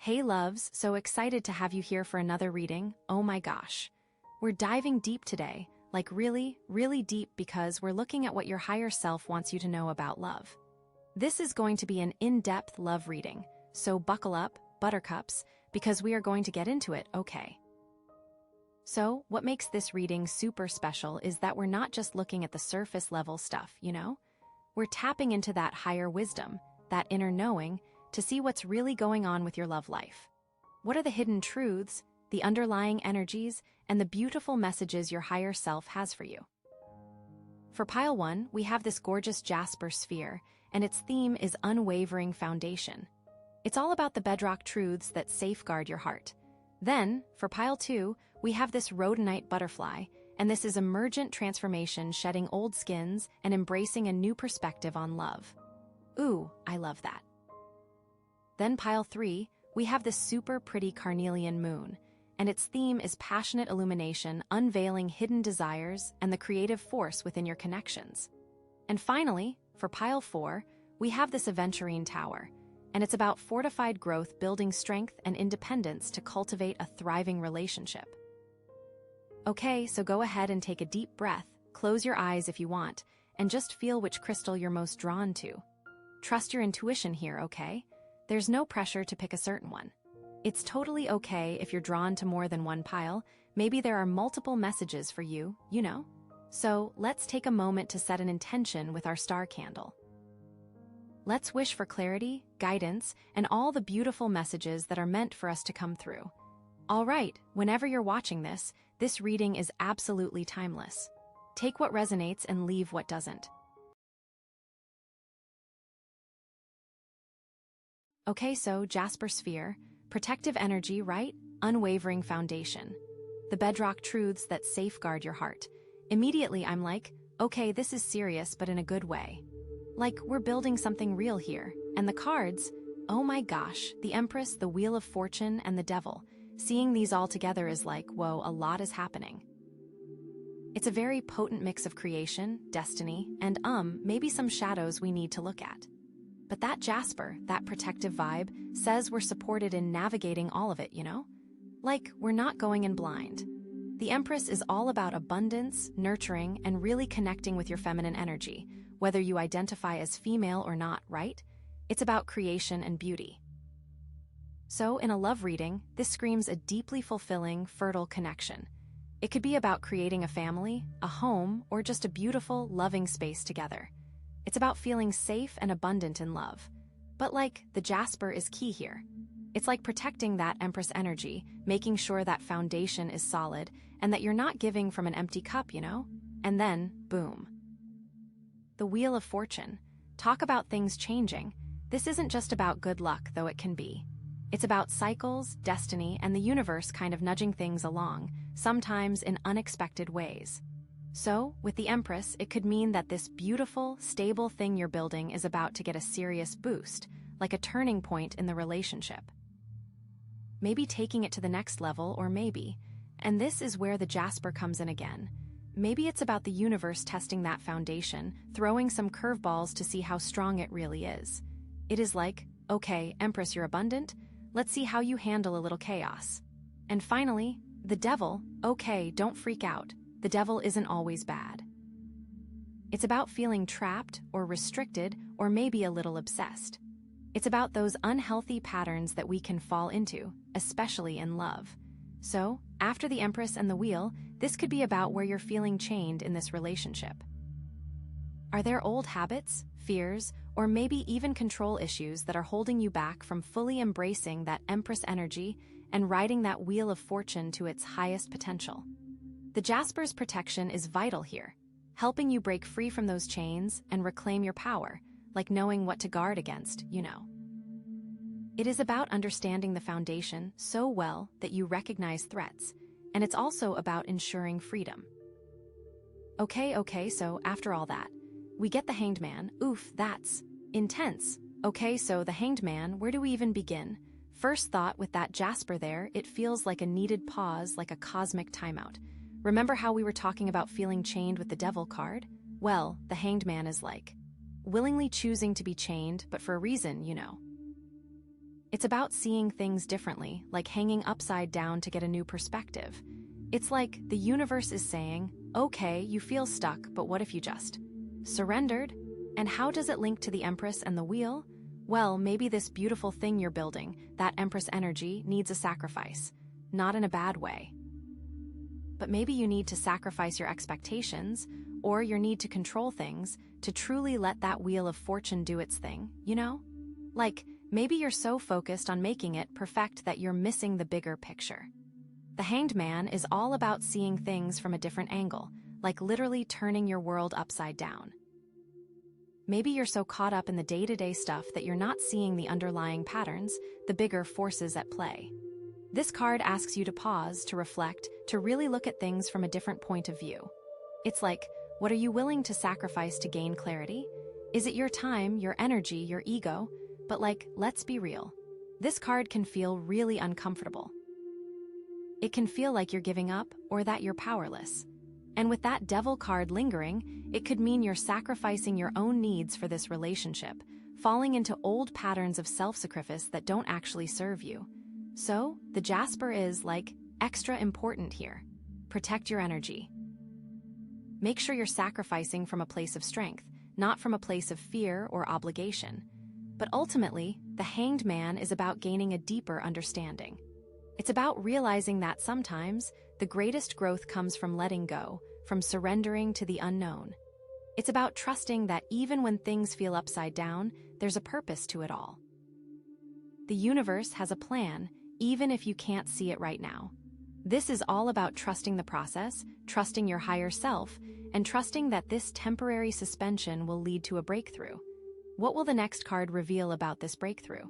Hey loves, so excited to have you here for another reading. Oh my gosh. We're diving deep today, like really, really deep because we're looking at what your higher self wants you to know about love. This is going to be an in-depth love reading, so buckle up, buttercups, because we are going to get into it, okay? So, what makes this reading super special is that we're not just looking at the surface level stuff, you know? We're tapping into that higher wisdom, that inner knowing, to see what's really going on with your love life. What are the hidden truths, the underlying energies, and the beautiful messages your higher self has for you? For pile 1, we have this gorgeous Jasper sphere, and its theme is unwavering foundation. It's all about the bedrock truths that safeguard your heart. Then, for pile 2, we have this Rhodonite butterfly, and this is emergent transformation shedding old skins and embracing a new perspective on love. Ooh, I love that. Then pile 3, we have this super pretty Carnelian moon, and its theme is passionate illumination, unveiling hidden desires, and the creative force within your connections. And finally, for pile 4, we have this Aventurine tower, and it's about fortified growth, building strength and independence to cultivate a thriving relationship. Okay, so go ahead and take a deep breath, close your eyes if you want, and just feel which crystal you're most drawn to. Trust your intuition here, okay? There's no pressure to pick a certain one. It's totally okay if you're drawn to more than one pile. Maybe there are multiple messages for you, you know? So let's take a moment to set an intention with our star candle. Let's wish for clarity, guidance, and all the beautiful messages that are meant for us to come through. All right, whenever you're watching this reading is absolutely timeless. Take what resonates and leave what doesn't. Okay, so Jasper sphere, protective energy, right? Unwavering foundation. The bedrock truths that safeguard your heart. Immediately I'm like, okay, this is serious but in a good way. Like, we're building something real here. And the cards, oh my gosh, the Empress, the Wheel of Fortune, and the Devil. Seeing these all together is like, whoa, a lot is happening. It's a very potent mix of creation, destiny, and maybe some shadows we need to look at. But that Jasper, that protective vibe, says we're supported in navigating all of it, you know? Like, we're not going in blind. The Empress is all about abundance, nurturing, and really connecting with your feminine energy, whether you identify as female or not, right? It's about creation and beauty. So, in a love reading, this screams a deeply fulfilling, fertile connection. It could be about creating a family, a home, or just a beautiful, loving space together. It's about feeling safe and abundant in love. But the Jasper is key here. It's like protecting that Empress energy, making sure that foundation is solid, and that you're not giving from an empty cup, you know? And then, boom. The Wheel of Fortune. Talk about things changing. This isn't just about good luck, though it can be. It's about cycles, destiny, and the universe kind of nudging things along, sometimes in unexpected ways. So, with the Empress, it could mean that this beautiful, stable thing you're building is about to get a serious boost, like a turning point in the relationship. Maybe taking it to the next level, or maybe, and this is where the Jasper comes in again, maybe it's about the universe testing that foundation, throwing some curveballs to see how strong it really is. It is like, okay, Empress, you're abundant, let's see how you handle a little chaos. And finally, the Devil, okay, don't freak out. The Devil isn't always bad. It's about feeling trapped or restricted or maybe a little obsessed. It's about those unhealthy patterns that we can fall into, especially in love. So, after the Empress and the Wheel, this could be about where you're feeling chained in this relationship. Are there old habits, fears, or maybe even control issues that are holding you back from fully embracing that Empress energy and riding that Wheel of Fortune to its highest potential? The Jasper's protection is vital here, helping you break free from those chains and reclaim your power, like knowing what to guard against, you know. It is about understanding the foundation so well that you recognize threats, and it's also about ensuring freedom. Okay, so after all that, we get the Hanged Man. Oof, that's intense. Okay, so the Hanged Man, where do we even begin? First thought, with that Jasper there, it feels like a needed pause, like a cosmic timeout. Remember how we were talking about feeling chained with the Devil card? Well, the Hanged Man is like willingly choosing to be chained, but for a reason, you know. It's about seeing things differently, like hanging upside down to get a new perspective. It's like the universe is saying, okay, you feel stuck, but what if you just surrendered? And how does it link to the Empress and the wheel? Well, maybe this beautiful thing you're building, that Empress energy, needs a sacrifice. Not in a bad way. But maybe you need to sacrifice your expectations, or your need to control things, to truly let that wheel of fortune do its thing, you know? Like, maybe you're so focused on making it perfect that you're missing the bigger picture. The Hanged Man is all about seeing things from a different angle, like literally turning your world upside down. Maybe you're so caught up in the day-to-day stuff that you're not seeing the underlying patterns, the bigger forces at play. This card asks you to pause, to reflect, to really look at things from a different point of view. It's like, what are you willing to sacrifice to gain clarity? Is it your time, your energy, your ego? But like, let's be real. This card can feel really uncomfortable. It can feel like you're giving up or that you're powerless. And with that Devil card lingering, it could mean you're sacrificing your own needs for this relationship, falling into old patterns of self-sacrifice that don't actually serve you. So, the Jasper is, like, extra important here. Protect your energy. Make sure you're sacrificing from a place of strength, not from a place of fear or obligation. But ultimately, the Hanged Man is about gaining a deeper understanding. It's about realizing that sometimes the greatest growth comes from letting go, from surrendering to the unknown. It's about trusting that even when things feel upside down, there's a purpose to it all. The universe has a plan, even if you can't see it right now. This is all about trusting the process, trusting your higher self, and trusting that this temporary suspension will lead to a breakthrough. What will the next card reveal about this breakthrough?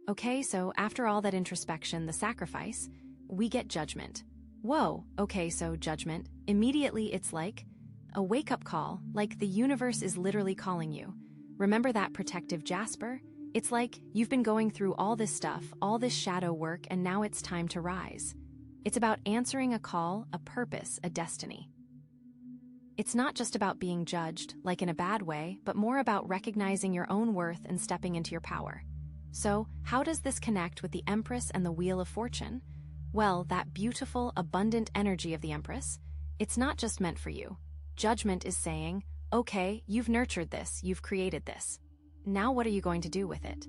Okay, so after all that introspection, the sacrifice, we get Judgment. Whoa, okay, so Judgment, immediately it's like a wake-up call, like the universe is literally calling you. Remember that protective Jasper? It's like you've been going through all this stuff, all this shadow work, and now it's time to rise. It's about answering a call, a purpose, a destiny. It's not just about being judged, like in a bad way, but more about recognizing your own worth and stepping into your power. So, how does this connect with the Empress and the Wheel of Fortune? Well, that beautiful, abundant energy of the Empress, it's not just meant for you. Judgment is saying, okay, you've nurtured this, you've created this. Now what are you going to do with it?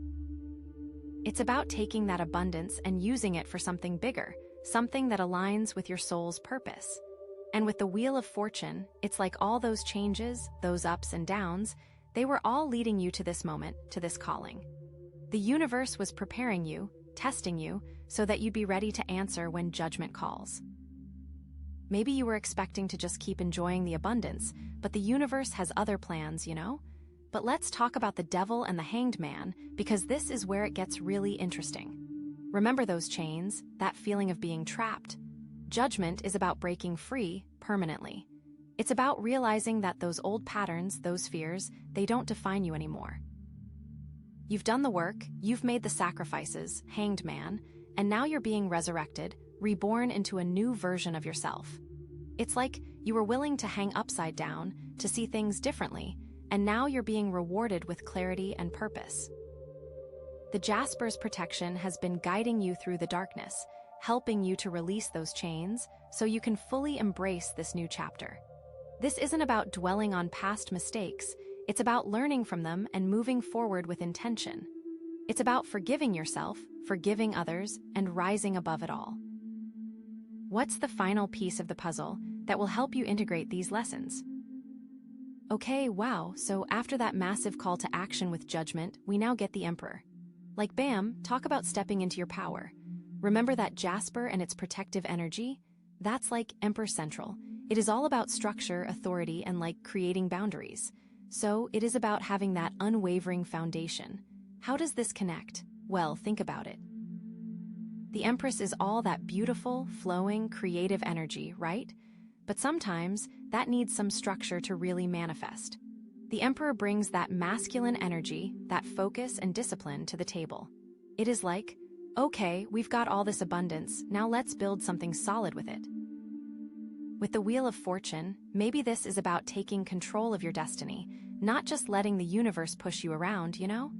It's about taking that abundance and using it for something bigger, something that aligns with your soul's purpose. And with the Wheel of Fortune, it's like all those changes, those ups and downs, they were all leading you to this moment, to this calling. The universe was preparing you, testing you, so that you'd be ready to answer when Judgment calls. Maybe you were expecting to just keep enjoying the abundance, but the universe has other plans, you know? But let's talk about the Devil and the Hanged Man, because this is where it gets really interesting. Remember those chains, that feeling of being trapped? Judgment is about breaking free permanently. It's about realizing that those old patterns, those fears, they don't define you anymore. You've done the work, you've made the sacrifices, Hanged Man, and now you're being resurrected, reborn into a new version of yourself. It's like you were willing to hang upside down, to see things differently, and now you're being rewarded with clarity and purpose. The Jasper's protection has been guiding you through the darkness, helping you to release those chains so you can fully embrace this new chapter. This isn't about dwelling on past mistakes, it's about learning from them and moving forward with intention. It's about forgiving yourself, forgiving others, and rising above it all. What's the final piece of the puzzle that will help you integrate these lessons? Okay, wow, so after that massive call to action with Judgment, we now get the Emperor. Like bam, talk about stepping into your power. Remember that Jasper and its protective energy? That's like Emperor Central. It is all about structure, authority, and like creating boundaries. So it is about having that unwavering foundation. How does this connect? Well, think about it. The Empress is all that beautiful, flowing, creative energy, right? But sometimes that needs some structure to really manifest. The Emperor brings that masculine energy, that focus and discipline to the table. It is like, okay, we've got all this abundance, now let's build something solid with it. With the Wheel of Fortune, maybe this is about taking control of your destiny, not just letting the universe push you around, you know?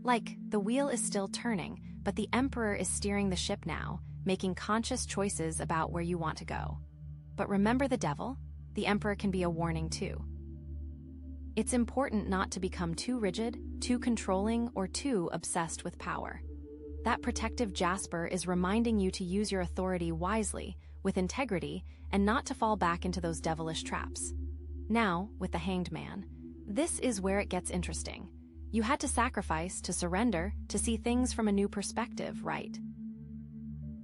Like, the wheel is still turning, but the Emperor is steering the ship now, making conscious choices about where you want to go. But remember the devil? The Emperor can be a warning too. It's important not to become too rigid, too controlling, or too obsessed with power. That protective Jasper is reminding you to use your authority wisely, with integrity, and not to fall back into those devilish traps. Now, with the Hanged Man, this is where it gets interesting. You had to sacrifice, to surrender, to see things from a new perspective, right?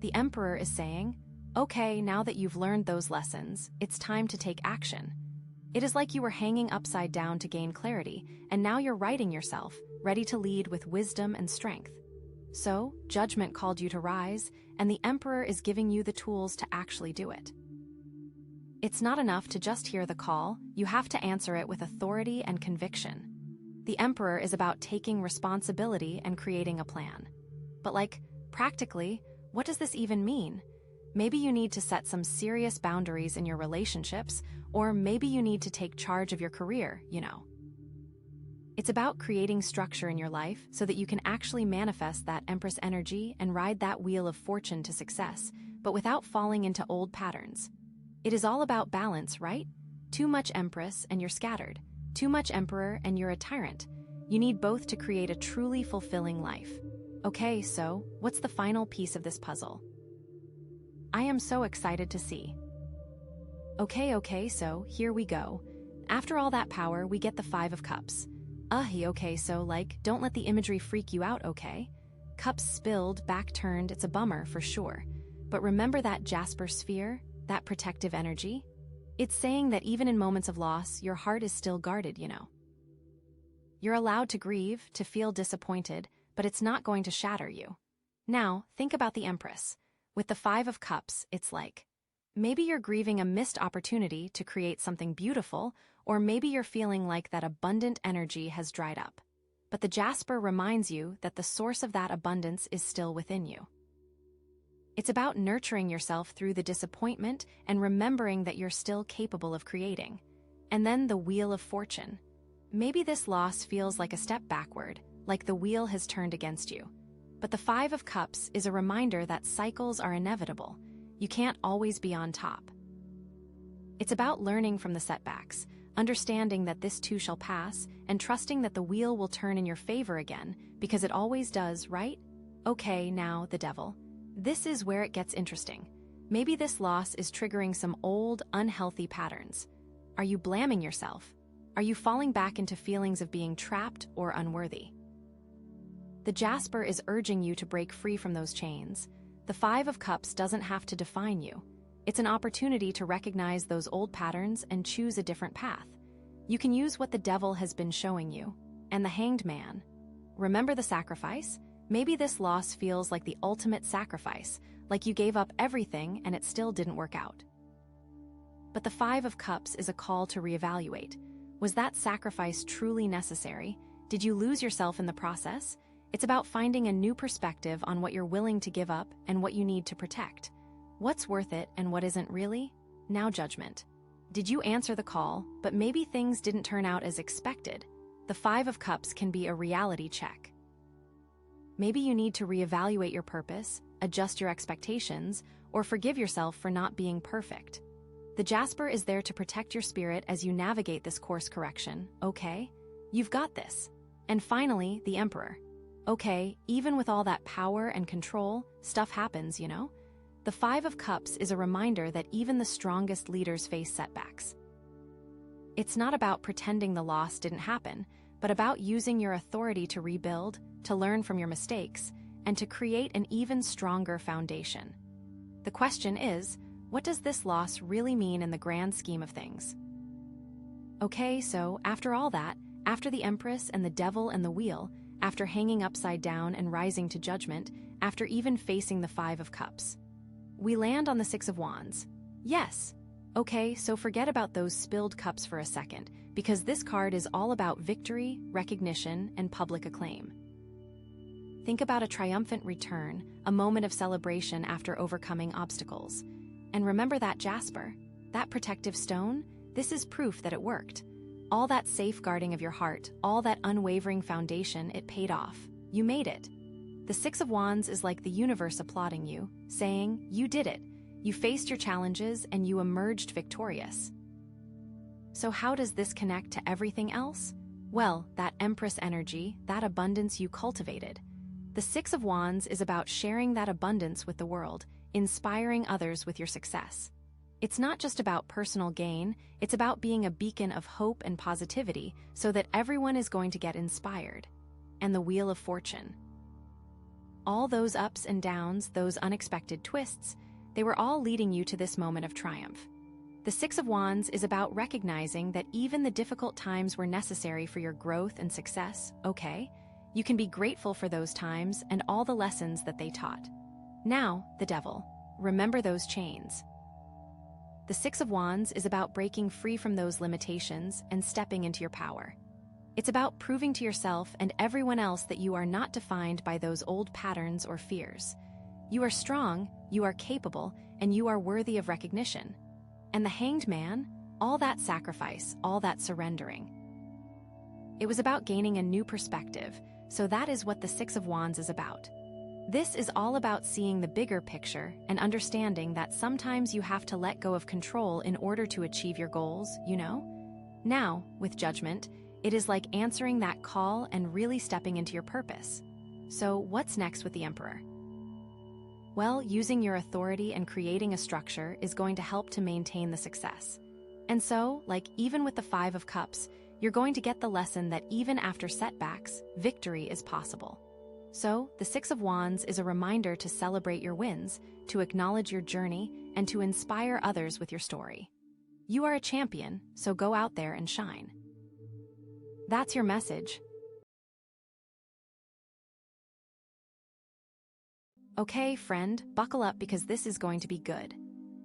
The Emperor is saying, okay, now that you've learned those lessons, it's time to take action. It is like you were hanging upside down to gain clarity, and now you're righting yourself, ready to lead with wisdom and strength. So, judgment called you to rise, and the Emperor is giving you the tools to actually do it. It's not enough to just hear the call, you have to answer it with authority and conviction. The Emperor is about taking responsibility and creating a plan. But practically, what does this even mean? Maybe you need to set some serious boundaries in your relationships, or maybe you need to take charge of your career, It's about creating structure in your life so that you can actually manifest that Empress energy and ride that wheel of fortune to success, but without falling into old patterns. It is all about balance, right? Too much Empress and you're scattered. Too much Emperor and you're a tyrant. You need both to create a truly fulfilling life. Okay, so what's the final piece of this puzzle? I am so excited to see. Okay, so here we go. After all that power, we get the Five of Cups. Okay, so don't let the imagery freak you out, okay? Cups spilled, back turned, it's a bummer for sure. But remember that Jasper sphere, that protective energy? It's saying that even in moments of loss, your heart is still guarded, You're allowed to grieve, to feel disappointed, but it's not going to shatter you. Now, think about the Empress. With the Five of Cups, it's maybe you're grieving a missed opportunity to create something beautiful, or maybe you're feeling like that abundant energy has dried up. But the Jasper reminds you that the source of that abundance is still within you. It's about nurturing yourself through the disappointment and remembering that you're still capable of creating. And then the Wheel of Fortune. Maybe this loss feels like a step backward, like the wheel has turned against you. But the Five of Cups is a reminder that cycles are inevitable. You can't always be on top. It's about learning from the setbacks, understanding that this too shall pass, and trusting that the wheel will turn in your favor again, because it always does, right? Okay, now, the devil. This is where it gets interesting. Maybe this loss is triggering some old, unhealthy patterns. Are you blaming yourself? Are you falling back into feelings of being trapped or unworthy? The Jasper is urging you to break free from those chains. The Five of Cups doesn't have to define you. It's an opportunity to recognize those old patterns and choose a different path. You can use what the devil has been showing you. And the Hanged Man. Remember the sacrifice? Maybe this loss feels like the ultimate sacrifice, like you gave up everything and it still didn't work out. But the Five of Cups is a call to reevaluate. Was that sacrifice truly necessary? Did you lose yourself in the process? It's about finding a new perspective on what you're willing to give up and what you need to protect. What's worth it and what isn't really? Now judgment. Did you answer the call, but maybe things didn't turn out as expected? The Five of Cups can be a reality check. Maybe you need to reevaluate your purpose, adjust your expectations, or forgive yourself for not being perfect. The Jasper is there to protect your spirit as you navigate this course correction, okay? You've got this. And finally, the Emperor. Okay, even with all that power and control, stuff happens, The Five of Cups is a reminder that even the strongest leaders face setbacks. It's not about pretending the loss didn't happen, but about using your authority to rebuild, to learn from your mistakes, and to create an even stronger foundation. The question is, what does this loss really mean in the grand scheme of things? Okay, so after all that, after the Empress and the Devil and the Wheel, after hanging upside down and rising to judgment, after even facing the Five of Cups, we land on the Six of Wands. Yes. Okay, so forget about those spilled cups for a second, because this card is all about victory, recognition, and public acclaim. Think about a triumphant return, a moment of celebration after overcoming obstacles. And remember that Jasper, that protective stone? This is proof that it worked. All that safeguarding of your heart, all that unwavering foundation, it paid off. You made it. The Six of Wands is like the universe applauding you, saying, you did it. You faced your challenges and you emerged victorious. So how does this connect to everything else? Well, that Empress energy, that abundance you cultivated. The Six of Wands is about sharing that abundance with the world, inspiring others with your success. It's not just about personal gain, it's about being a beacon of hope and positivity so that everyone is going to get inspired. And the Wheel of Fortune. All those ups and downs, those unexpected twists, they were all leading you to this moment of triumph. The Six of Wands is about recognizing that even the difficult times were necessary for your growth and success, okay? You can be grateful for those times and all the lessons that they taught. Now, the Devil. Remember those chains. The Six of Wands is about breaking free from those limitations and stepping into your power. It's about proving to yourself and everyone else that you are not defined by those old patterns or fears. You are strong, you are capable, and you are worthy of recognition. And the Hanged Man, all that sacrifice, all that surrendering. It was about gaining a new perspective, so that is what the Six of Wands is about. This is all about seeing the bigger picture and understanding that sometimes you have to let go of control in order to achieve your goals, you know? Now, with Judgment, it is like answering that call and really stepping into your purpose. So what's next with the Emperor? Well, using your authority and creating a structure is going to help to maintain the success. And so, like even with the Five of Cups, you're going to get the lesson that even after setbacks, victory is possible. So, the Six of Wands is a reminder to celebrate your wins, to acknowledge your journey, and to inspire others with your story. You are a champion, so go out there and shine. That's your message. Okay, friend, buckle up because this is going to be good.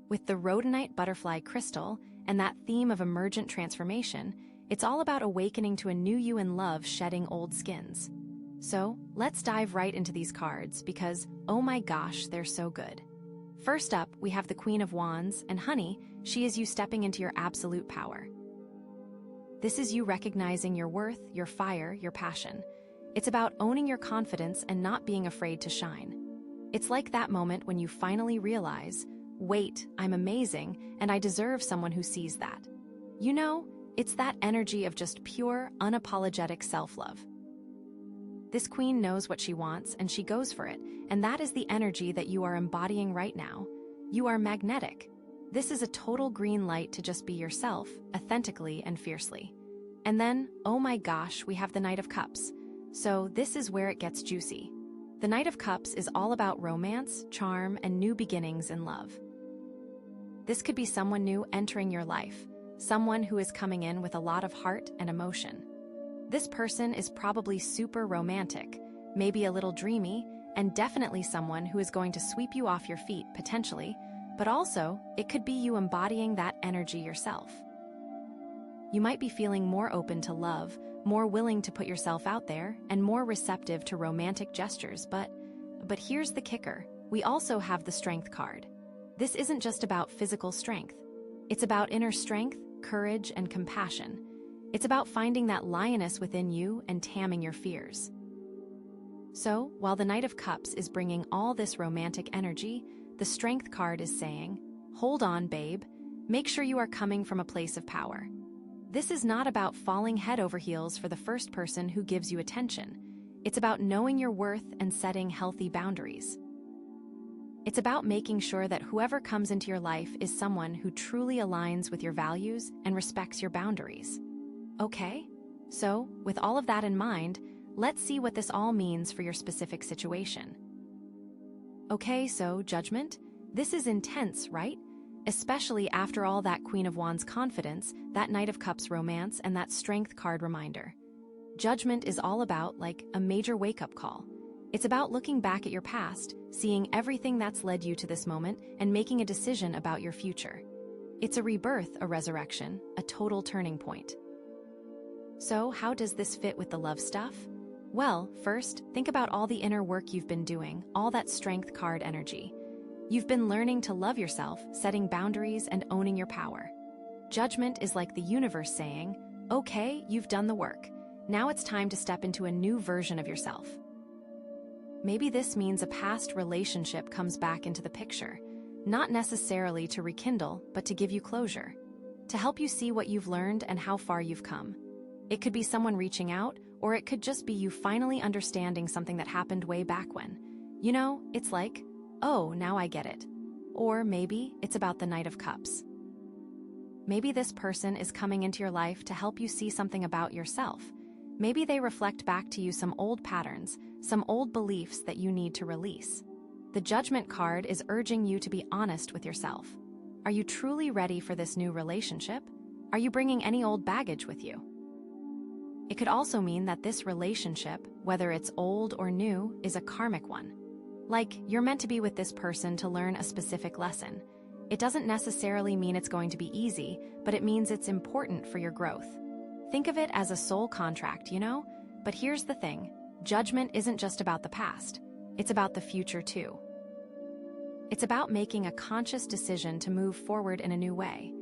With the Rhodonite butterfly crystal and that theme of emergent transformation, it's all about awakening to a new you in love, shedding old skins. So, let's dive right into these cards because, oh my gosh, they're so good. First up, we have the Queen of Wands, and honey, she is you stepping into your absolute power. This is you recognizing your worth, your fire, your passion. It's about owning your confidence and not being afraid to shine. It's like that moment when you finally realize, wait, I'm amazing, and I deserve someone who sees that. You know, it's that energy of just pure, unapologetic self-love. This queen knows what she wants, and she goes for it, and that is the energy that you are embodying right now. You are magnetic. This is a total green light to just be yourself, authentically and fiercely. And then, oh my gosh, we have the Knight of Cups. So this is where it gets juicy. The Knight of Cups is all about romance, charm, and new beginnings in love. This could be someone new entering your life, someone who is coming in with a lot of heart and emotion. This person is probably super romantic, maybe a little dreamy, and definitely someone who is going to sweep you off your feet, potentially, but also, it could be you embodying that energy yourself. You might be feeling more open to love, more willing to put yourself out there, and more receptive to romantic gestures, but here's the kicker. We also have the Strength card. This isn't just about physical strength. It's about inner strength, courage, and compassion. It's about finding that lioness within you and taming your fears. So, while the Knight of Cups is bringing all this romantic energy, the Strength card is saying, hold on, babe. Make sure you are coming from a place of power. This is not about falling head over heels for the first person who gives you attention. It's about knowing your worth and setting healthy boundaries. It's about making sure that whoever comes into your life is someone who truly aligns with your values and respects your boundaries. Okay? So, with all of that in mind, let's see what this all means for your specific situation. Okay, so Judgment, this is intense, right? Especially after all that Queen of Wands confidence, that Knight of Cups romance, and that Strength card reminder. Judgment is all about, like, a major wake-up call. It's about looking back at your past, seeing everything that's led you to this moment, and making a decision about your future. It's a rebirth, a resurrection, a total turning point. So, how does this fit with the love stuff? Well, first, think about all the inner work you've been doing, all that Strength card energy. You've been learning to love yourself, setting boundaries, and owning your power. Judgment is like the universe saying, okay, you've done the work. Now it's time to step into a new version of yourself. maybe this means a past relationship comes back into the picture, not necessarily to rekindle, but to give you closure, to help you see what you've learned and how far you've come. It could be someone reaching out, or it could just be you finally understanding something that happened way back when. You know, it's like, oh, now I get it. Or maybe it's about the Knight of Cups. Maybe this person is coming into your life to help you see something about yourself. Maybe they reflect back to you some old patterns, some old beliefs that you need to release. The Judgment card is urging you to be honest with yourself. Are you truly ready for this new relationship? Are you bringing any old baggage with you? It could also mean that this relationship, whether it's old or new, is a karmic one. Like, you're meant to be with this person to learn a specific lesson. It doesn't necessarily mean it's going to be easy, but it means it's important for your growth. Think of it as a soul contract, you know? But here's the thing, judgment isn't just about the past. It's about the future too. It's about making a conscious decision to move forward in a new way,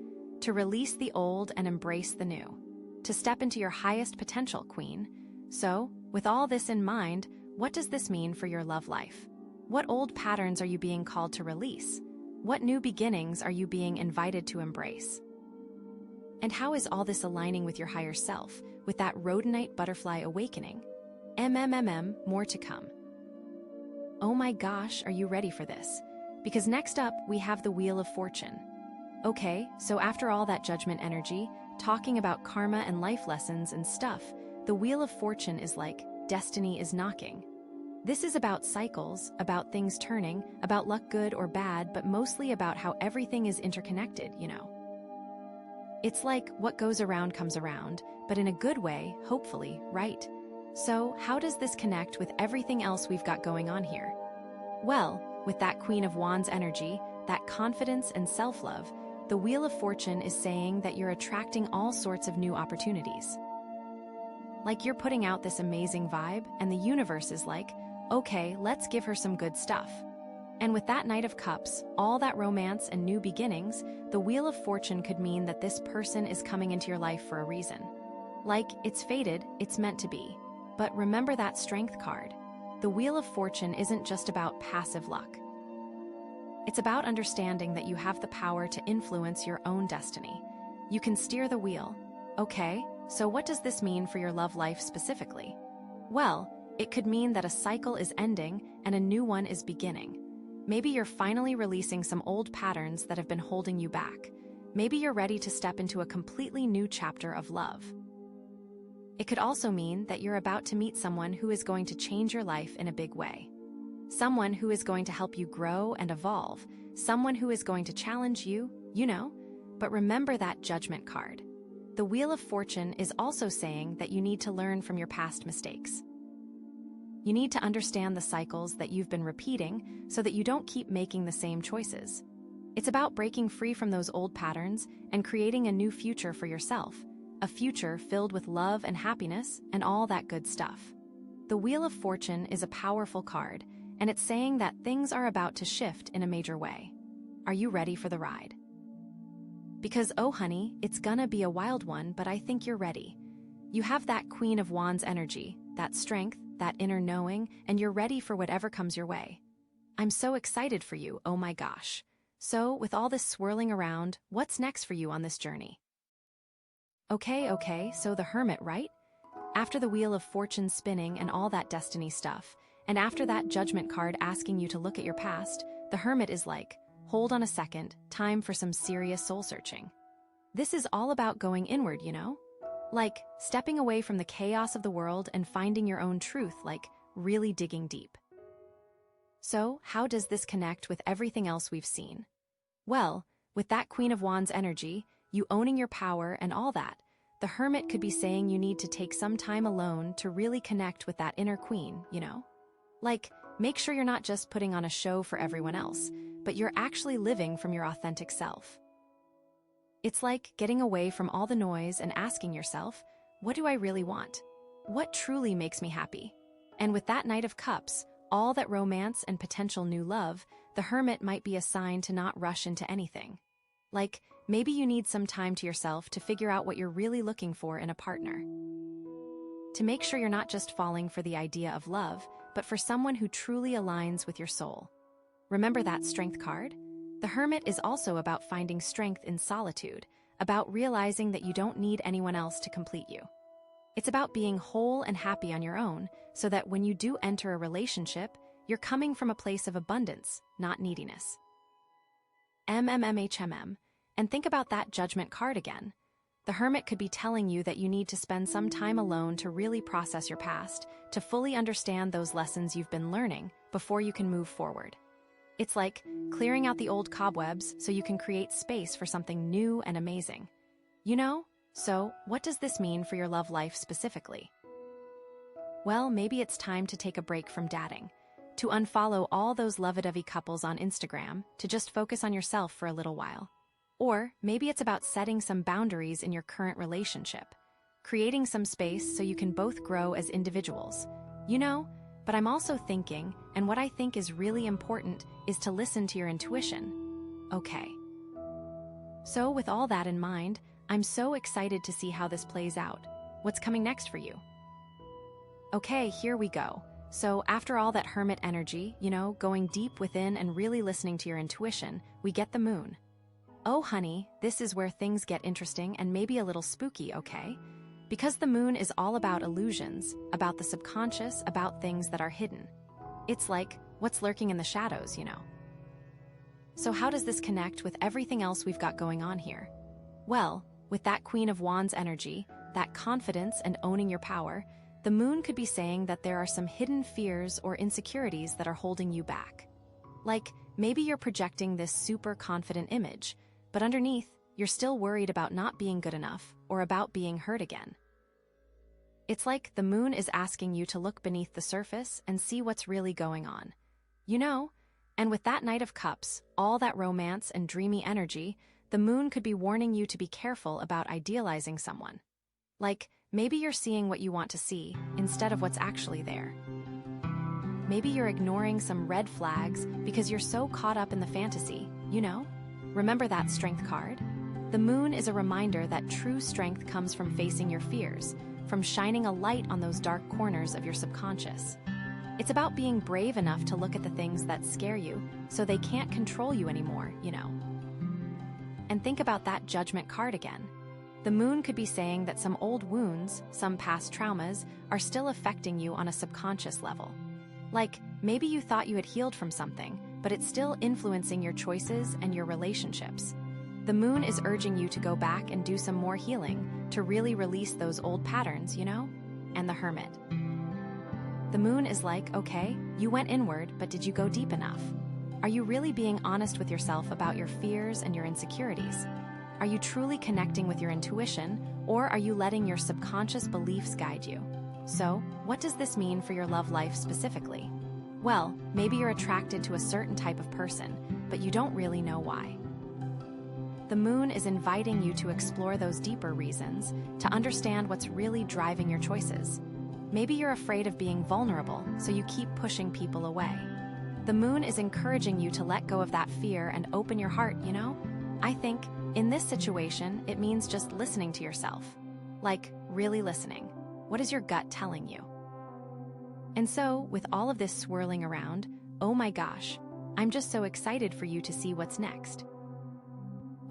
to release the old and embrace the new, to step into your highest potential, Queen. So, with all this in mind, what does this mean for your love life? What old patterns are you being called to release? What new beginnings are you being invited to embrace? And how is all this aligning with your higher self, with that Rhodonite butterfly awakening? More to come. Oh my gosh, are you ready for this? Because next up, we have the Wheel of Fortune. Okay, so after all that judgment energy, talking about karma and life lessons and stuff, the Wheel of Fortune is like, destiny is knocking. This is about cycles, about things turning, about luck good or bad, but mostly about how everything is interconnected, you know. It's like what goes around comes around, but in a good way, hopefully, right? So, how does this connect with everything else we've got going on here? Well, with that Queen of Wands energy, that confidence and self-love, the Wheel of Fortune is saying that you're attracting all sorts of new opportunities. Like you're putting out this amazing vibe, and the universe is like, okay, let's give her some good stuff. And with that Knight of Cups, all that romance and new beginnings, the Wheel of Fortune could mean that this person is coming into your life for a reason. Like, it's fated, it's meant to be. But remember that Strength card. The Wheel of Fortune isn't just about passive luck. It's about understanding that you have the power to influence your own destiny. You can steer the wheel. Okay, so what does this mean for your love life specifically? Well, it could mean that a cycle is ending and a new one is beginning. Maybe you're finally releasing some old patterns that have been holding you back. Maybe you're ready to step into a completely new chapter of love. It could also mean that you're about to meet someone who is going to change your life in a big way. Someone who is going to help you grow and evolve. Someone who is going to challenge you, you know. But remember that Judgment card. The Wheel of Fortune is also saying that you need to learn from your past mistakes. You need to understand the cycles that you've been repeating so that you don't keep making the same choices. It's about breaking free from those old patterns and creating a new future for yourself, a future filled with love and happiness and all that good stuff. The Wheel of Fortune is a powerful card, and it's saying that things are about to shift in a major way. Are you ready for the ride? Because, oh honey, it's gonna be a wild one, but I think you're ready. You have that Queen of Wands energy, that strength, that inner knowing, and you're ready for whatever comes your way. I'm so excited for you, oh my gosh. So, with all this swirling around, what's next for you on this journey? Okay, so the Hermit, right? After the Wheel of Fortune spinning and all that destiny stuff, and after that Judgment card asking you to look at your past, the Hermit is like, hold on a second, time for some serious soul searching. This is all about going inward, you know? Like, stepping away from the chaos of the world and finding your own truth, like, really digging deep. So, how does this connect with everything else we've seen? Well, with that Queen of Wands energy, you owning your power and all that, the Hermit could be saying you need to take some time alone to really connect with that inner queen, you know? Like, make sure you're not just putting on a show for everyone else, but you're actually living from your authentic self. It's like getting away from all the noise and asking yourself, what do I really want? What truly makes me happy? And with that Knight of Cups, all that romance and potential new love, the Hermit might be a sign to not rush into anything. Like, maybe you need some time to yourself to figure out what you're really looking for in a partner. To make sure you're not just falling for the idea of love, but for someone who truly aligns with your soul. Remember that Strength card? The Hermit is also about finding strength in solitude, about realizing that you don't need anyone else to complete you. It's about being whole and happy on your own, so that when you do enter a relationship, you're coming from a place of abundance, not neediness. MMMHMM, and think about that Judgment card again. The Hermit could be telling you that you need to spend some time alone to really process your past, to fully understand those lessons you've been learning before you can move forward. It's like clearing out the old cobwebs so you can create space for something new and amazing. So what does this mean for your love life specifically? Well, maybe it's time to take a break from dating, to unfollow all those lovey-dovey couples on Instagram, to just focus on yourself for a little while. Or maybe it's about setting some boundaries in your current relationship, creating some space so you can both grow as individuals. But I'm also thinking, and what I think is really important is to listen to your intuition. Okay. So with all that in mind, I'm so excited to see how this plays out. What's coming next for you? Okay, here we go. So after all that Hermit energy, going deep within and really listening to your intuition, we get the Moon. Oh honey, this is where things get interesting and maybe a little spooky, okay? Because the Moon is all about illusions, about the subconscious, about things that are hidden. It's like what's lurking in the shadows. So how does this connect with everything else we've got going on here? Well, with that Queen of Wands energy, that confidence and owning your power, the Moon could be saying that there are some hidden fears or insecurities that are holding you back. Like, maybe you're projecting this super confident image, but underneath, you're still worried about not being good enough or about being hurt again. It's like the Moon is asking you to look beneath the surface and see what's really going on. And with that Knight of Cups, all that romance and dreamy energy, the Moon could be warning you to be careful about idealizing someone. Like, maybe you're seeing what you want to see instead of what's actually there. Maybe you're ignoring some red flags because you're so caught up in the fantasy, Remember that Strength card? The Moon is a reminder that true strength comes from facing your fears, from shining a light on those dark corners of your subconscious. It's about being brave enough to look at the things that scare you so they can't control you anymore, And think about that Judgment card again. The Moon could be saying that some old wounds, some past traumas, are still affecting you on a subconscious level. Like, maybe you thought you had healed from something, but it's still influencing your choices and your relationships. The Moon is urging you to go back and do some more healing, to really release those old patterns, And the Hermit. The Moon is like, okay, you went inward, but did you go deep enough? Are you really being honest with yourself about your fears and your insecurities? Are you truly connecting with your intuition, or are you letting your subconscious beliefs guide you? So, what does this mean for your love life specifically? Well, maybe you're attracted to a certain type of person, but you don't really know why. The Moon is inviting you to explore those deeper reasons, to understand what's really driving your choices. Maybe you're afraid of being vulnerable, so you keep pushing people away. The Moon is encouraging you to let go of that fear and open your heart, I think, in this situation, it means just listening to yourself. Like, really listening. What is your gut telling you? And so, with all of this swirling around, oh my gosh, I'm just so excited for you to see what's next.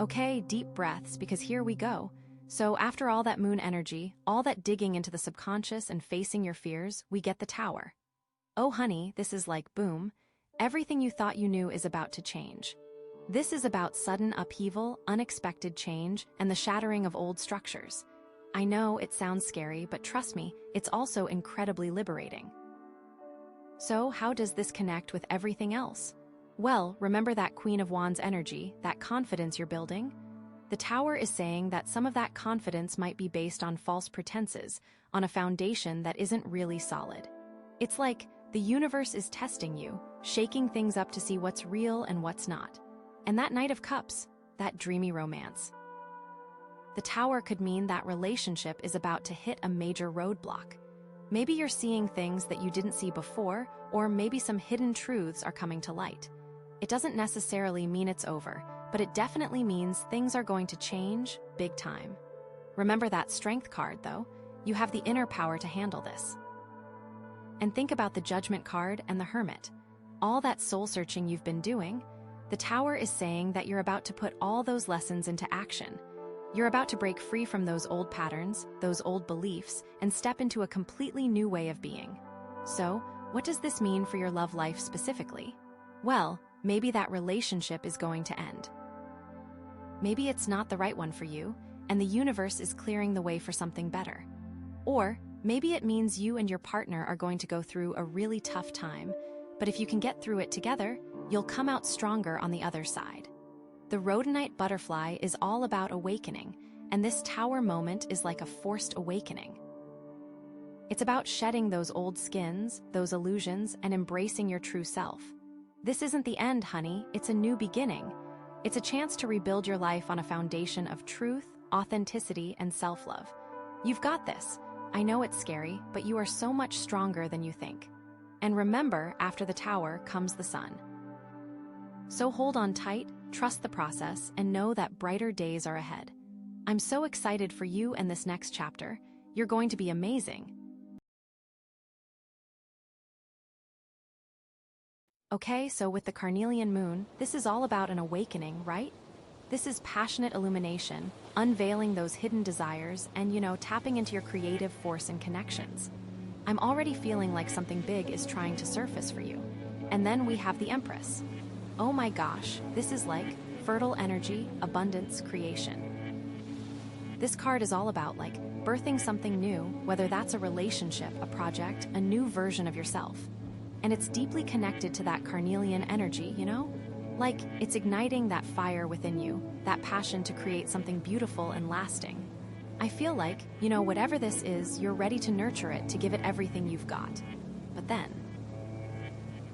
Okay, deep breaths, because here we go. So after all that Moon energy, all that digging into the subconscious and facing your fears, we get the Tower. Oh honey, this is like boom. Everything you thought you knew is about to change. This is about sudden upheaval, unexpected change, and the shattering of old structures. I know it sounds scary, but trust me, it's also incredibly liberating. So how does this connect with everything else? Well, remember that Queen of Wands energy, that confidence you're building? The Tower is saying that some of that confidence might be based on false pretenses, on a foundation that isn't really solid. It's like the universe is testing you, shaking things up to see what's real and what's not. And that Knight of Cups, that dreamy romance. The Tower could mean that relationship is about to hit a major roadblock. Maybe you're seeing things that you didn't see before, or maybe some hidden truths are coming to light. It doesn't necessarily mean it's over, but it definitely means things are going to change big time. Remember that Strength card, though. You have the inner power to handle this. And think about the Judgment card and the Hermit. All that soul-searching you've been doing, the Tower is saying that you're about to put all those lessons into action. You're about to break free from those old patterns, those old beliefs, and step into a completely new way of being. So, what does this mean for your love life specifically? Well, maybe that relationship is going to end. Maybe it's not the right one for you, and the universe is clearing the way for something better. Or, maybe it means you and your partner are going to go through a really tough time, but if you can get through it together, you'll come out stronger on the other side. The Rhodonite butterfly is all about awakening, and this Tower moment is like a forced awakening. It's about shedding those old skins, those illusions, and embracing your true self. This isn't the end, honey, it's a new beginning. It's a chance to rebuild your life on a foundation of truth, authenticity, and self-love. You've got this. I know it's scary, but you are so much stronger than you think. And remember, after the Tower comes the sun. So hold on tight, trust the process, and know that brighter days are ahead. I'm so excited for you and this next chapter. You're going to be amazing. Okay, so with the Carnelian moon, this is all about an awakening, right? This is passionate illumination, unveiling those hidden desires, and, tapping into your creative force and connections. I'm already feeling like something big is trying to surface for you. And then we have the Empress. Oh my gosh, this is like fertile energy, abundance, creation. This card is all about birthing something new, whether that's a relationship, a project, a new version of yourself. And it's deeply connected to that Carnelian energy, Like it's igniting that fire within you, that passion to create something beautiful and lasting. I feel like, whatever this is, you're ready to nurture it, to give it everything you've got. But then,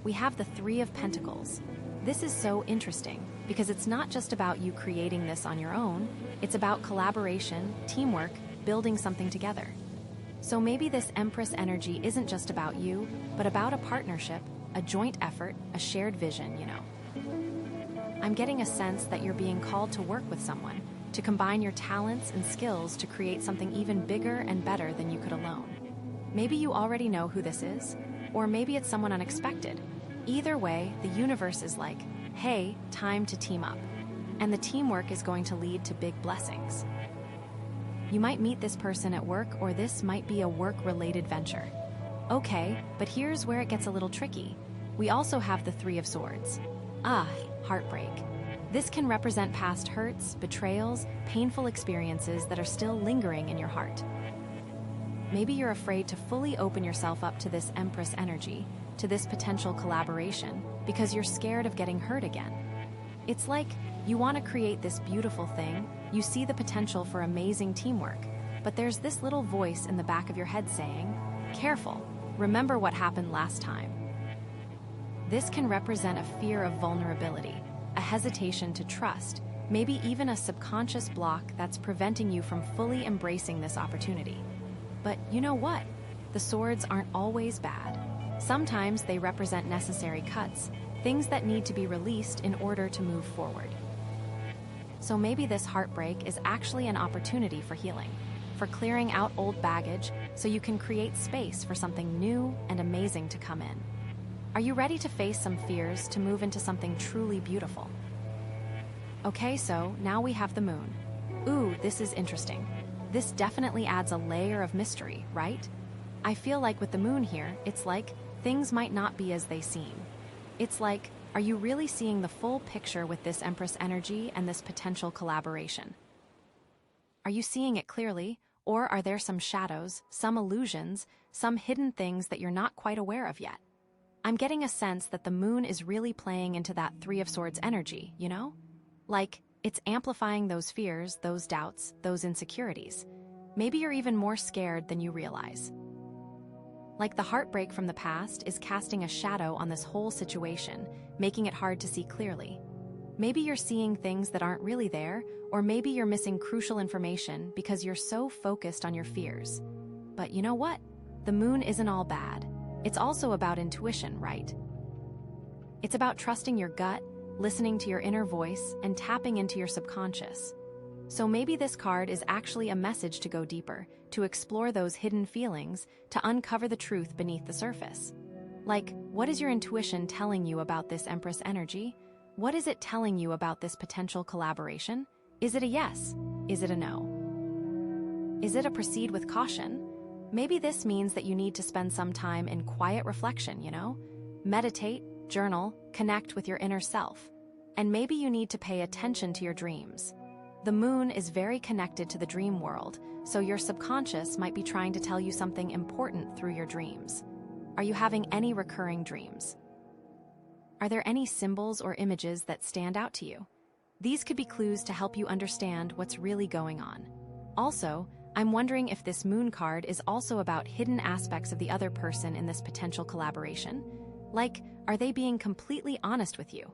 we have the Three of Pentacles. This is so interesting, because it's not just about you creating this on your own, it's about collaboration, teamwork, building something together. So maybe this Empress energy isn't just about you, but about a partnership, a joint effort, a shared vision, I'm getting a sense that you're being called to work with someone, to combine your talents and skills to create something even bigger and better than you could alone. Maybe you already know who this is, or maybe it's someone unexpected. Either way, the universe is like, hey, time to team up. And the teamwork is going to lead to big blessings. You might meet this person at work, or this might be a work-related venture. Okay, but here's where it gets a little tricky. We also have the Three of Swords. Heartbreak. This can represent past hurts, betrayals, painful experiences that are still lingering in your heart. Maybe you're afraid to fully open yourself up to this Empress energy, to this potential collaboration, because you're scared of getting hurt again. It's like you want to create this beautiful thing, you see the potential for amazing teamwork, but there's this little voice in the back of your head saying, careful, remember what happened last time. This can represent a fear of vulnerability, a hesitation to trust, maybe even a subconscious block that's preventing you from fully embracing this opportunity. But you know what? The swords aren't always bad. Sometimes they represent necessary cuts, things that need to be released in order to move forward. So maybe this heartbreak is actually an opportunity for healing, for clearing out old baggage so you can create space for something new and amazing to come in. Are you ready to face some fears to move into something truly beautiful? Okay, so now we have the moon. Ooh, this is interesting. This definitely adds a layer of mystery, right? I feel like with the moon here, it's like things might not be as they seem. It's like, are you really seeing the full picture with this Empress energy and this potential collaboration? Are you seeing it clearly, or are there some shadows, some illusions, some hidden things that you're not quite aware of yet? I'm getting a sense that the moon is really playing into that Three of Swords energy, Like, it's amplifying those fears, those doubts, those insecurities. Maybe you're even more scared than you realize. Like the heartbreak from the past is casting a shadow on this whole situation, making it hard to see clearly. Maybe you're seeing things that aren't really there, or maybe you're missing crucial information because you're so focused on your fears. But you know what? The moon isn't all bad. It's also about intuition, right? It's about trusting your gut, listening to your inner voice, and tapping into your subconscious. So maybe this card is actually a message to go deeper, to explore those hidden feelings, to uncover the truth beneath the surface. Like, what is your intuition telling you about this Empress energy? What is it telling you about this potential collaboration? Is it a yes? Is it a no? Is it a proceed with caution? Maybe this means that you need to spend some time in quiet reflection, Meditate, journal, connect with your inner self. And maybe you need to pay attention to your dreams. The moon is very connected to the dream world, so your subconscious might be trying to tell you something important through your dreams. Are you having any recurring dreams? Are there any symbols or images that stand out to you? These could be clues to help you understand what's really going on. Also, I'm wondering if this moon card is also about hidden aspects of the other person in this potential collaboration. Like, are they being completely honest with you?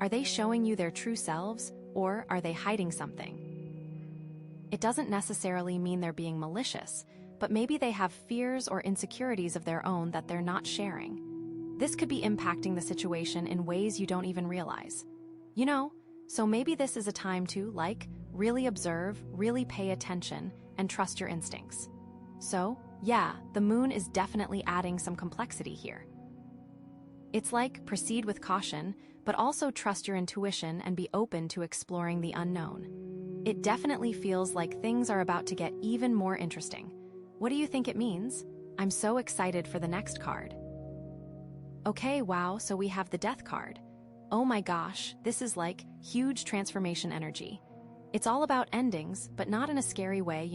Are they showing you their true selves, or are they hiding something? It doesn't necessarily mean they're being malicious, but maybe they have fears or insecurities of their own that they're not sharing. This could be impacting the situation in ways you don't even realize. So maybe this is a time to, really observe, really pay attention, and trust your instincts. So, yeah, the moon is definitely adding some complexity here. It's like proceed with caution, but also trust your intuition and be open to exploring the unknown. It definitely feels like things are about to get even more interesting. What do you think it means? I'm so excited for the next card. Okay, wow, so we have the Death card. Oh my gosh, this is like huge transformation energy. It's all about endings, but not in a scary way,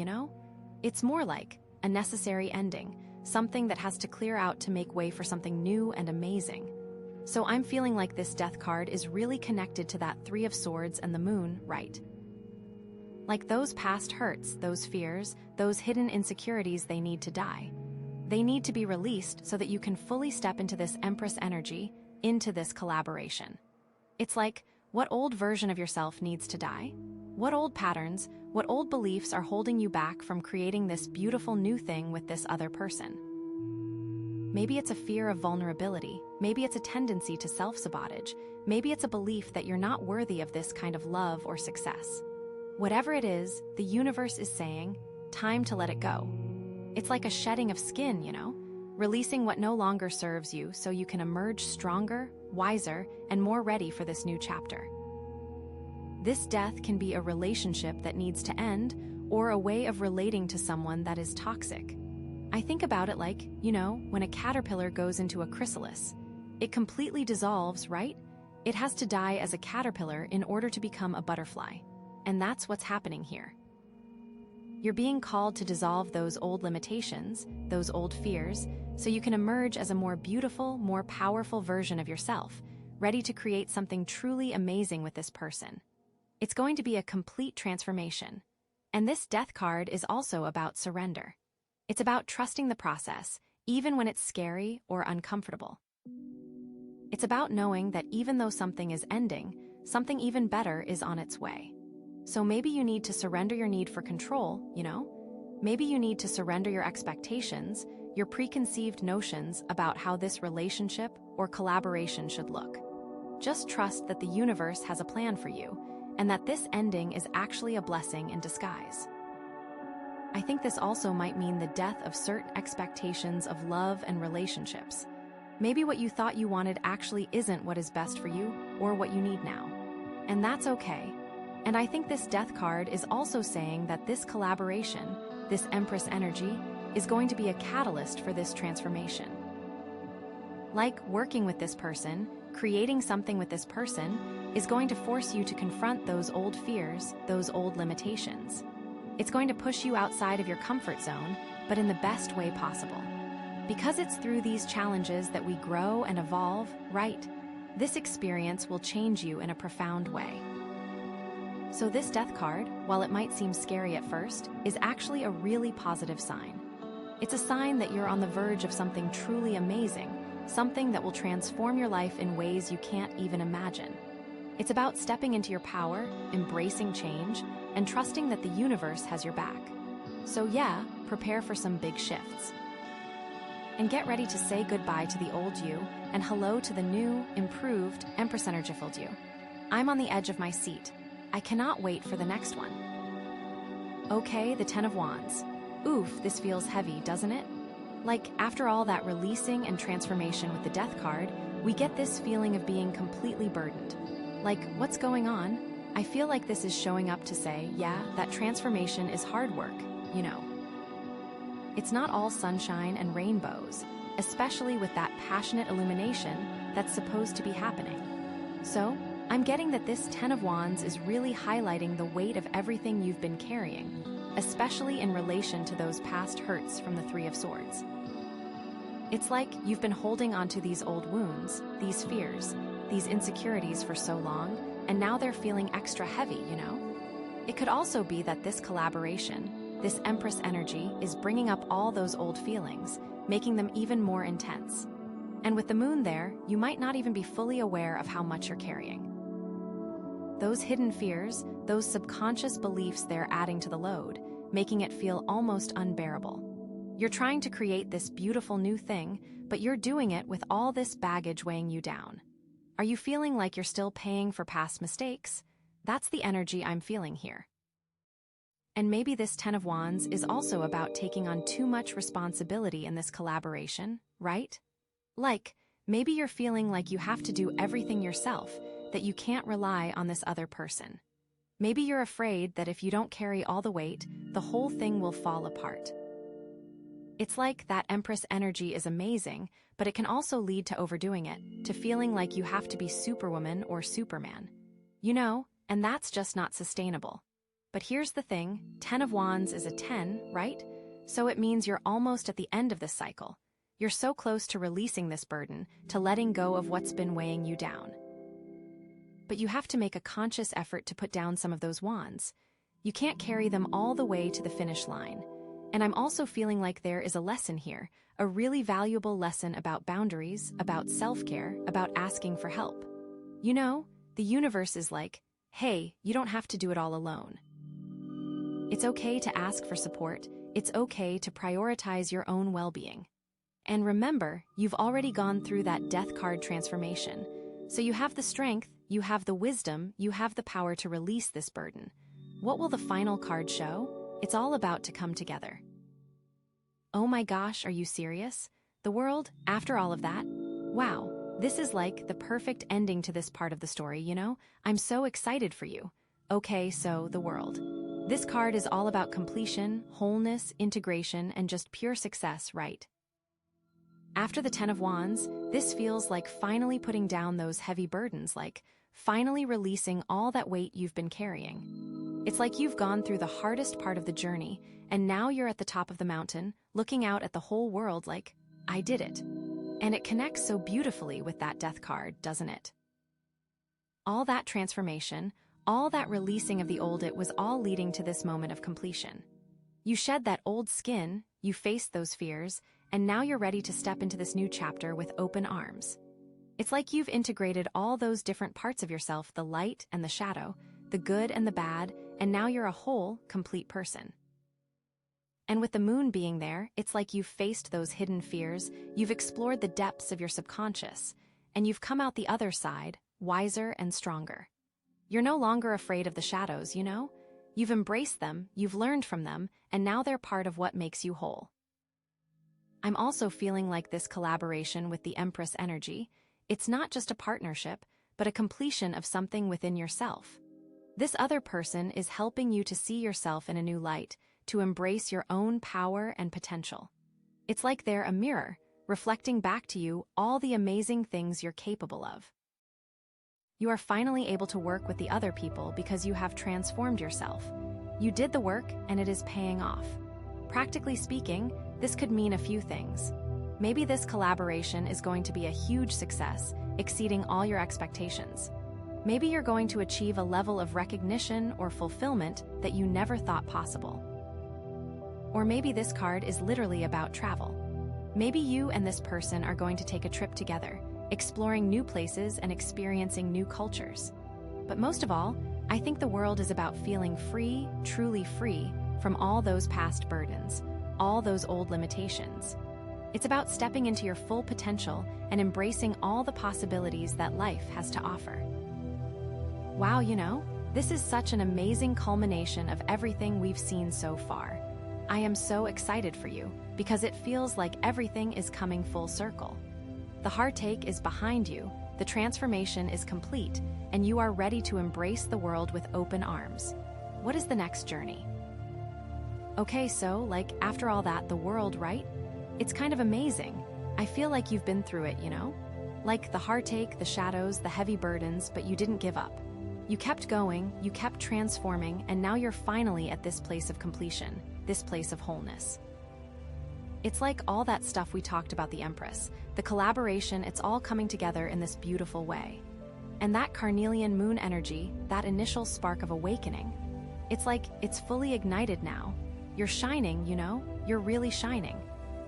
It's more like a necessary ending, something that has to clear out to make way for something new and amazing. So I'm feeling like this Death card is really connected to that Three of Swords and the moon, right? Like those past hurts, those fears, those hidden insecurities, they need to die. They need to be released so that you can fully step into this Empress energy, into this collaboration. It's like, what old version of yourself needs to die? What old patterns, what old beliefs are holding you back from creating this beautiful new thing with this other person? Maybe it's a fear of vulnerability. Maybe it's a tendency to self-sabotage. Maybe it's a belief that you're not worthy of this kind of love or success. Whatever it is, the universe is saying, time to let it go. It's like a shedding of skin, Releasing what no longer serves you so you can emerge stronger, wiser, and more ready for this new chapter. This death can be a relationship that needs to end, or a way of relating to someone that is toxic. I think about it like, when a caterpillar goes into a chrysalis. It completely dissolves, right? It has to die as a caterpillar in order to become a butterfly. And that's what's happening here. You're being called to dissolve those old limitations, those old fears, so you can emerge as a more beautiful, more powerful version of yourself, ready to create something truly amazing with this person. It's going to be a complete transformation. And this Death card is also about surrender. It's about trusting the process, even when it's scary or uncomfortable. It's about knowing that even though something is ending, something even better is on its way. So maybe you need to surrender your need for control, Maybe you need to surrender your expectations, your preconceived notions about how this relationship or collaboration should look. Just trust that the universe has a plan for you, and that this ending is actually a blessing in disguise. I think this also might mean the death of certain expectations of love and relationships. Maybe what you thought you wanted actually isn't what is best for you or what you need now. And that's okay. And I think this Death card is also saying that this collaboration, this Empress energy, is going to be a catalyst for this transformation. Like working with this person, creating something with this person, is going to force you to confront those old fears, those old limitations. It's going to push you outside of your comfort zone, but in the best way possible. Because it's through these challenges that we grow and evolve, right? This experience will change you in a profound way. So this Death card, while it might seem scary at first, is actually a really positive sign. It's a sign that you're on the verge of something truly amazing, something that will transform your life in ways you can't even imagine. It's about stepping into your power, embracing change, and trusting that the universe has your back. So yeah, prepare for some big shifts. And get ready to say goodbye to the old you and hello to the new, improved, Empress energy-filled you. I'm on the edge of my seat. I cannot wait for the next one. Okay, the Ten of Wands. Oof, this feels heavy, doesn't it? Like, after all that releasing and transformation with the death card, we get this feeling of being completely burdened. Like, what's going on? I feel like this is showing up to say, yeah, that transformation is hard work, you know. It's not all sunshine and rainbows, especially with that passionate illumination that's supposed to be happening. So, I'm getting that this Ten of Wands is really highlighting the weight of everything you've been carrying, especially in relation to those past hurts from the Three of Swords. It's like you've been holding onto these old wounds, these fears, these insecurities for so long, and now they're feeling extra heavy, you know? It could also be that this collaboration, this Empress energy, is bringing up all those old feelings, making them even more intense. And with the moon there, you might not even be fully aware of how much you're carrying. Those hidden fears, those subconscious beliefs, they're adding to the load, making it feel almost unbearable. You're trying to create this beautiful new thing, but you're doing it with all this baggage weighing you down. Are you feeling like you're still paying for past mistakes? That's the energy I'm feeling here. And maybe this Ten of Wands is also about taking on too much responsibility in this collaboration, right? Like, maybe you're feeling like you have to do everything yourself, that you can't rely on this other person. Maybe you're afraid that if you don't carry all the weight, the whole thing will fall apart. It's like that Empress energy is amazing, but it can also lead to overdoing it, to feeling like you have to be Superwoman or Superman. You know, and that's just not sustainable. But here's the thing, Ten of Wands is a 10, right? So it means you're almost at the end of this cycle. You're so close to releasing this burden, to letting go of what's been weighing you down. But you have to make a conscious effort to put down some of those wands. You can't carry them all the way to the finish line. And I'm also feeling like there is a lesson here, a really valuable lesson about boundaries, about self-care, about asking for help. You know, the universe is like, hey, you don't have to do it all alone. It's okay to ask for support. It's okay to prioritize your own well-being. And remember, you've already gone through that death card transformation. So you have the strength, you have the wisdom, you have the power to release this burden. What will the final card show? It's all about to come together. Oh my gosh, are you serious? The world, after all of that? Wow, this is like the perfect ending to this part of the story, you know? I'm so excited for you. Okay, so the world. This card is all about completion, wholeness, integration, and just pure success, right? After the Ten of Wands, this feels like finally putting down those heavy burdens, like finally releasing all that weight you've been carrying. It's like you've gone through the hardest part of the journey, and now you're at the top of the mountain, looking out at the whole world like, I did it. And it connects so beautifully with that death card, doesn't it? All that transformation, all that releasing of the old, it was all leading to this moment of completion. You shed that old skin, you faced those fears, and now you're ready to step into this new chapter with open arms. It's like you've integrated all those different parts of yourself, the light and the shadow, the good and the bad, and now you're a whole, complete person. And with the moon being there, it's like you've faced those hidden fears, you've explored the depths of your subconscious, and you've come out the other side, wiser and stronger. You're no longer afraid of the shadows, you know? You've embraced them, you've learned from them, and now they're part of what makes you whole. I'm also feeling like this collaboration with the Empress energy, it's not just a partnership, but a completion of something within yourself. This other person is helping you to see yourself in a new light, to embrace your own power and potential. It's like they're a mirror, reflecting back to you all the amazing things you're capable of. You are finally able to work with the other people because you have transformed yourself. You did the work and it is paying off. Practically speaking, this could mean a few things. Maybe this collaboration is going to be a huge success, exceeding all your expectations. Maybe you're going to achieve a level of recognition or fulfillment that you never thought possible. Or maybe this card is literally about travel. Maybe you and this person are going to take a trip together, exploring new places and experiencing new cultures. But most of all, I think the world is about feeling free, truly free, from all those past burdens, all those old limitations. It's about stepping into your full potential and embracing all the possibilities that life has to offer. Wow, you know, this is such an amazing culmination of everything we've seen so far. I am so excited for you because it feels like everything is coming full circle. The heartache is behind you, the transformation is complete, and you are ready to embrace the world with open arms. What is the next journey? Okay, so, after all that, the world, right? It's kind of amazing. I feel like you've been through it, you know? Like the heartache, the shadows, the heavy burdens, but you didn't give up. You kept going, you kept transforming, and now you're finally at this place of completion, this place of wholeness. It's like all that stuff we talked about the Empress, the collaboration, it's all coming together in this beautiful way. And that Carnelian moon energy, that initial spark of awakening, it's like it's fully ignited now. You're shining, you know? You're really shining.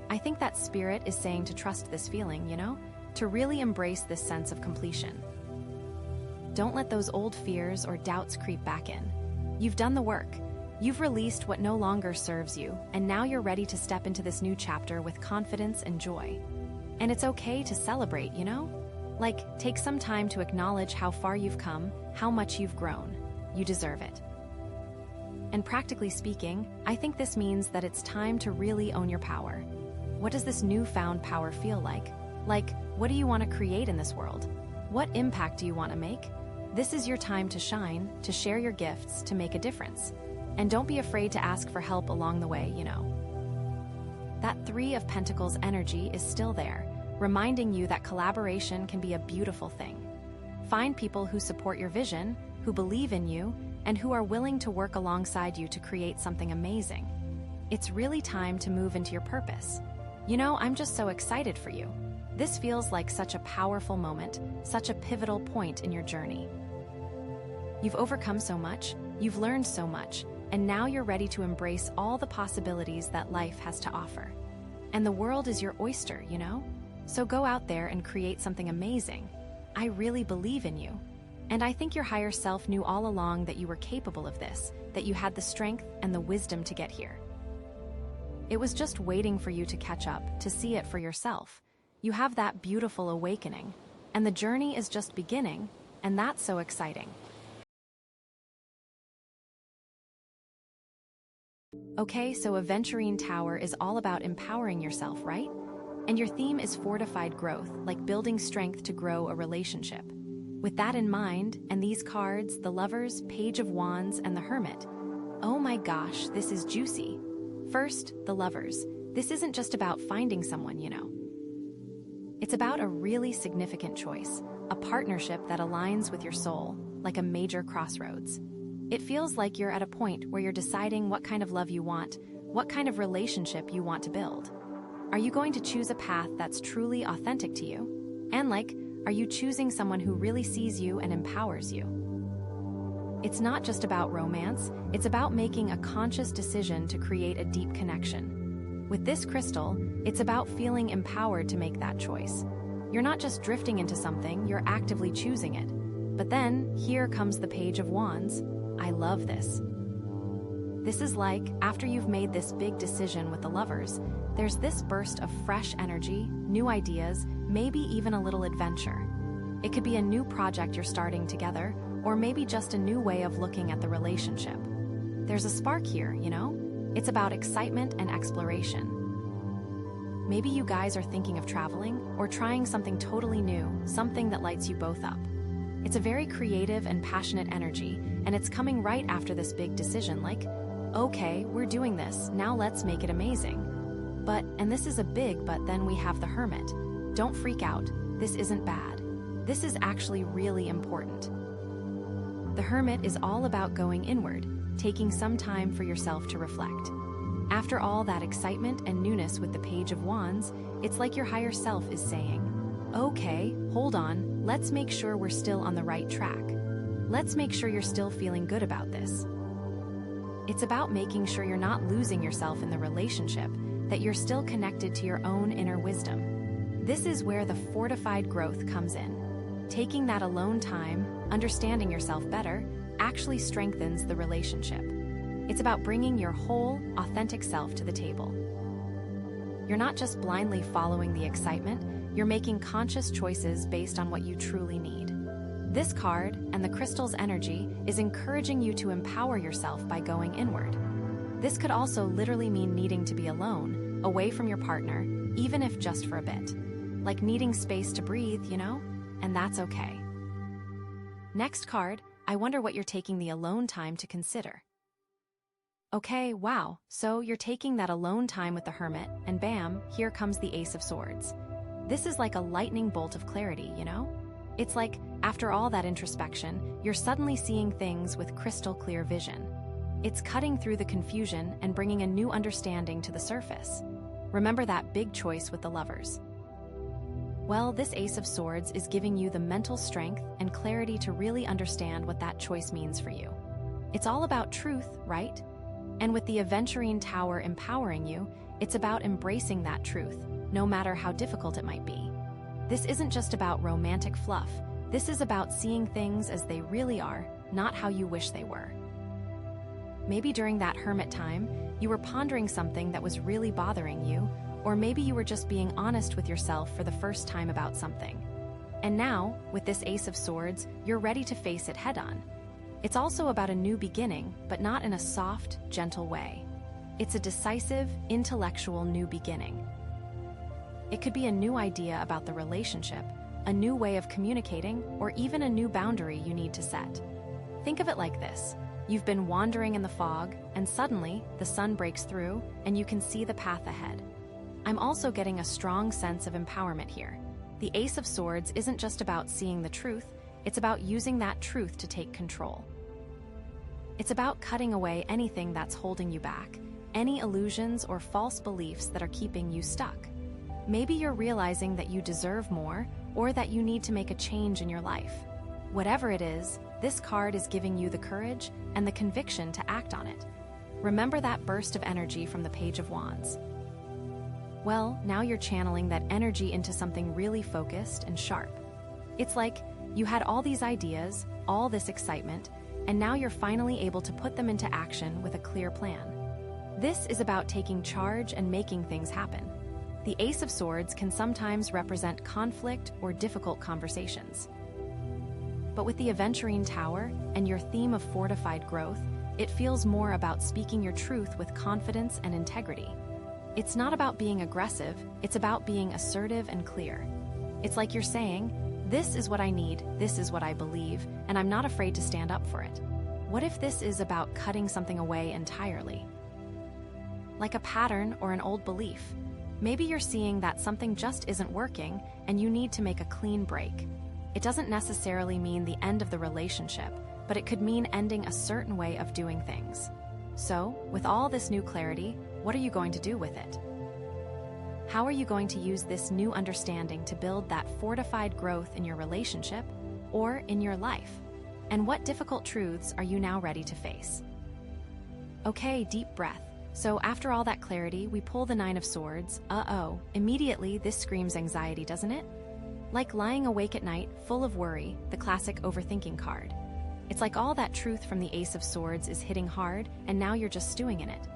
I think that spirit is saying to trust this feeling, you know? To really embrace this sense of completion. Don't let those old fears or doubts creep back in. You've done the work. You've released what no longer serves you, and now you're ready to step into this new chapter with confidence and joy. And it's okay to celebrate, you know? Take some time to acknowledge how far you've come, how much you've grown. You deserve it. And practically speaking, I think this means that it's time to really own your power. What does this newfound power feel like? What do you want to create in this world? What impact do you want to make? This is your time to shine, to share your gifts, to make a difference. And don't be afraid to ask for help along the way, you know. That Three of Pentacles energy is still there, reminding you that collaboration can be a beautiful thing. Find people who support your vision, who believe in you, and who are willing to work alongside you to create something amazing. It's really time to move into your purpose. You know, I'm just so excited for you. This feels like such a powerful moment, such a pivotal point in your journey. You've overcome so much, you've learned so much, and now you're ready to embrace all the possibilities that life has to offer. And the world is your oyster, you know? So go out there and create something amazing. I really believe in you. And I think your higher self knew all along that you were capable of this, that you had the strength and the wisdom to get here. It was just waiting for you to catch up, to see it for yourself. You have that beautiful awakening, and the journey is just beginning, and that's so exciting. Okay, so Aventurine Tower is all about empowering yourself, right? And your theme is fortified growth, like building strength to grow a relationship. With that in mind, and these cards, the Lovers, Page of Wands, and the Hermit, oh my gosh, this is juicy. First, the Lovers. This isn't just about finding someone, you know. It's about a really significant choice, a partnership that aligns with your soul, like a major crossroads. It feels like you're at a point where you're deciding what kind of love you want, what kind of relationship you want to build. Are you going to choose a path that's truly authentic to you? And are you choosing someone who really sees you and empowers you? It's not just about romance, it's about making a conscious decision to create a deep connection. With this crystal, it's about feeling empowered to make that choice. You're not just drifting into something, you're actively choosing it. But then, here comes the Page of Wands. I love this. This is after you've made this big decision with the Lovers, there's this burst of fresh energy, new ideas, maybe even a little adventure. It could be a new project you're starting together, or maybe just a new way of looking at the relationship. There's a spark here, you know? It's about excitement and exploration. Maybe you guys are thinking of traveling, or trying something totally new, something that lights you both up. It's a very creative and passionate energy, and it's coming right after this big decision, okay, we're doing this, now let's make it amazing. But, and this is a big but, then we have the Hermit. Don't freak out, this isn't bad. This is actually really important. The Hermit is all about going inward, taking some time for yourself to reflect. After all that excitement and newness with the Page of Wands, it's like your higher self is saying, okay, hold on, let's make sure we're still on the right track. Let's make sure you're still feeling good about this. It's about making sure you're not losing yourself in the relationship, that you're still connected to your own inner wisdom. This is where the fortified growth comes in. Taking that alone time, understanding yourself better, actually strengthens the relationship. It's about bringing your whole, authentic self to the table. You're not just blindly following the excitement, you're making conscious choices based on what you truly need. This card, and the crystal's energy, is encouraging you to empower yourself by going inward. This could also literally mean needing to be alone, away from your partner, even if just for a bit. Like needing space to breathe, you know? And that's okay. Next card, I wonder what you're taking the alone time to consider. Okay, wow, so you're taking that alone time with the Hermit, and bam, here comes the Ace of Swords. This is like a lightning bolt of clarity, you know? It's like, after all that introspection, you're suddenly seeing things with crystal clear vision. It's cutting through the confusion and bringing a new understanding to the surface. Remember that big choice with the lovers. Well, this Ace of Swords is giving you the mental strength and clarity to really understand what that choice means for you. It's all about truth, right? And with the Aventurine Tower empowering you, it's about embracing that truth, no matter how difficult it might be. This isn't just about romantic fluff. This is about seeing things as they really are, not how you wish they were. Maybe during that hermit time, you were pondering something that was really bothering you, or maybe you were just being honest with yourself for the first time about something. And now, with this Ace of Swords, you're ready to face it head-on. It's also about a new beginning, but not in a soft, gentle way. It's a decisive, intellectual new beginning. It could be a new idea about the relationship, a new way of communicating, or even a new boundary you need to set. Think of it like this. You've been wandering in the fog, and suddenly, the sun breaks through, and you can see the path ahead. I'm also getting a strong sense of empowerment here. The Ace of Swords isn't just about seeing the truth, it's about using that truth to take control. It's about cutting away anything that's holding you back, any illusions or false beliefs that are keeping you stuck. Maybe you're realizing that you deserve more, or that you need to make a change in your life. Whatever it is, this card is giving you the courage and the conviction to act on it. Remember that burst of energy from the Page of Wands. Well, now you're channeling that energy into something really focused and sharp. It's like you had all these ideas, all this excitement, and now you're finally able to put them into action with a clear plan. This is about taking charge and making things happen. The Ace of Swords can sometimes represent conflict or difficult conversations. But with the Aventurine Tower and your theme of fortified growth, it feels more about speaking your truth with confidence and integrity. It's not about being aggressive, it's about being assertive and clear. It's like you're saying, this is what I need, this is what I believe, and I'm not afraid to stand up for it. What if this is about cutting something away entirely? Like a pattern or an old belief. Maybe you're seeing that something just isn't working and you need to make a clean break. It doesn't necessarily mean the end of the relationship, but it could mean ending a certain way of doing things. So, with all this new clarity, what are you going to do with it? How are you going to use this new understanding to build that fortified growth in your relationship or in your life? And what difficult truths are you now ready to face? Okay, deep breath. So after all that clarity, we pull the Nine of Swords. Immediately this screams anxiety, doesn't it? Like lying awake at night, full of worry, the classic overthinking card. It's like all that truth from the Ace of Swords is hitting hard, and now you're just stewing in it.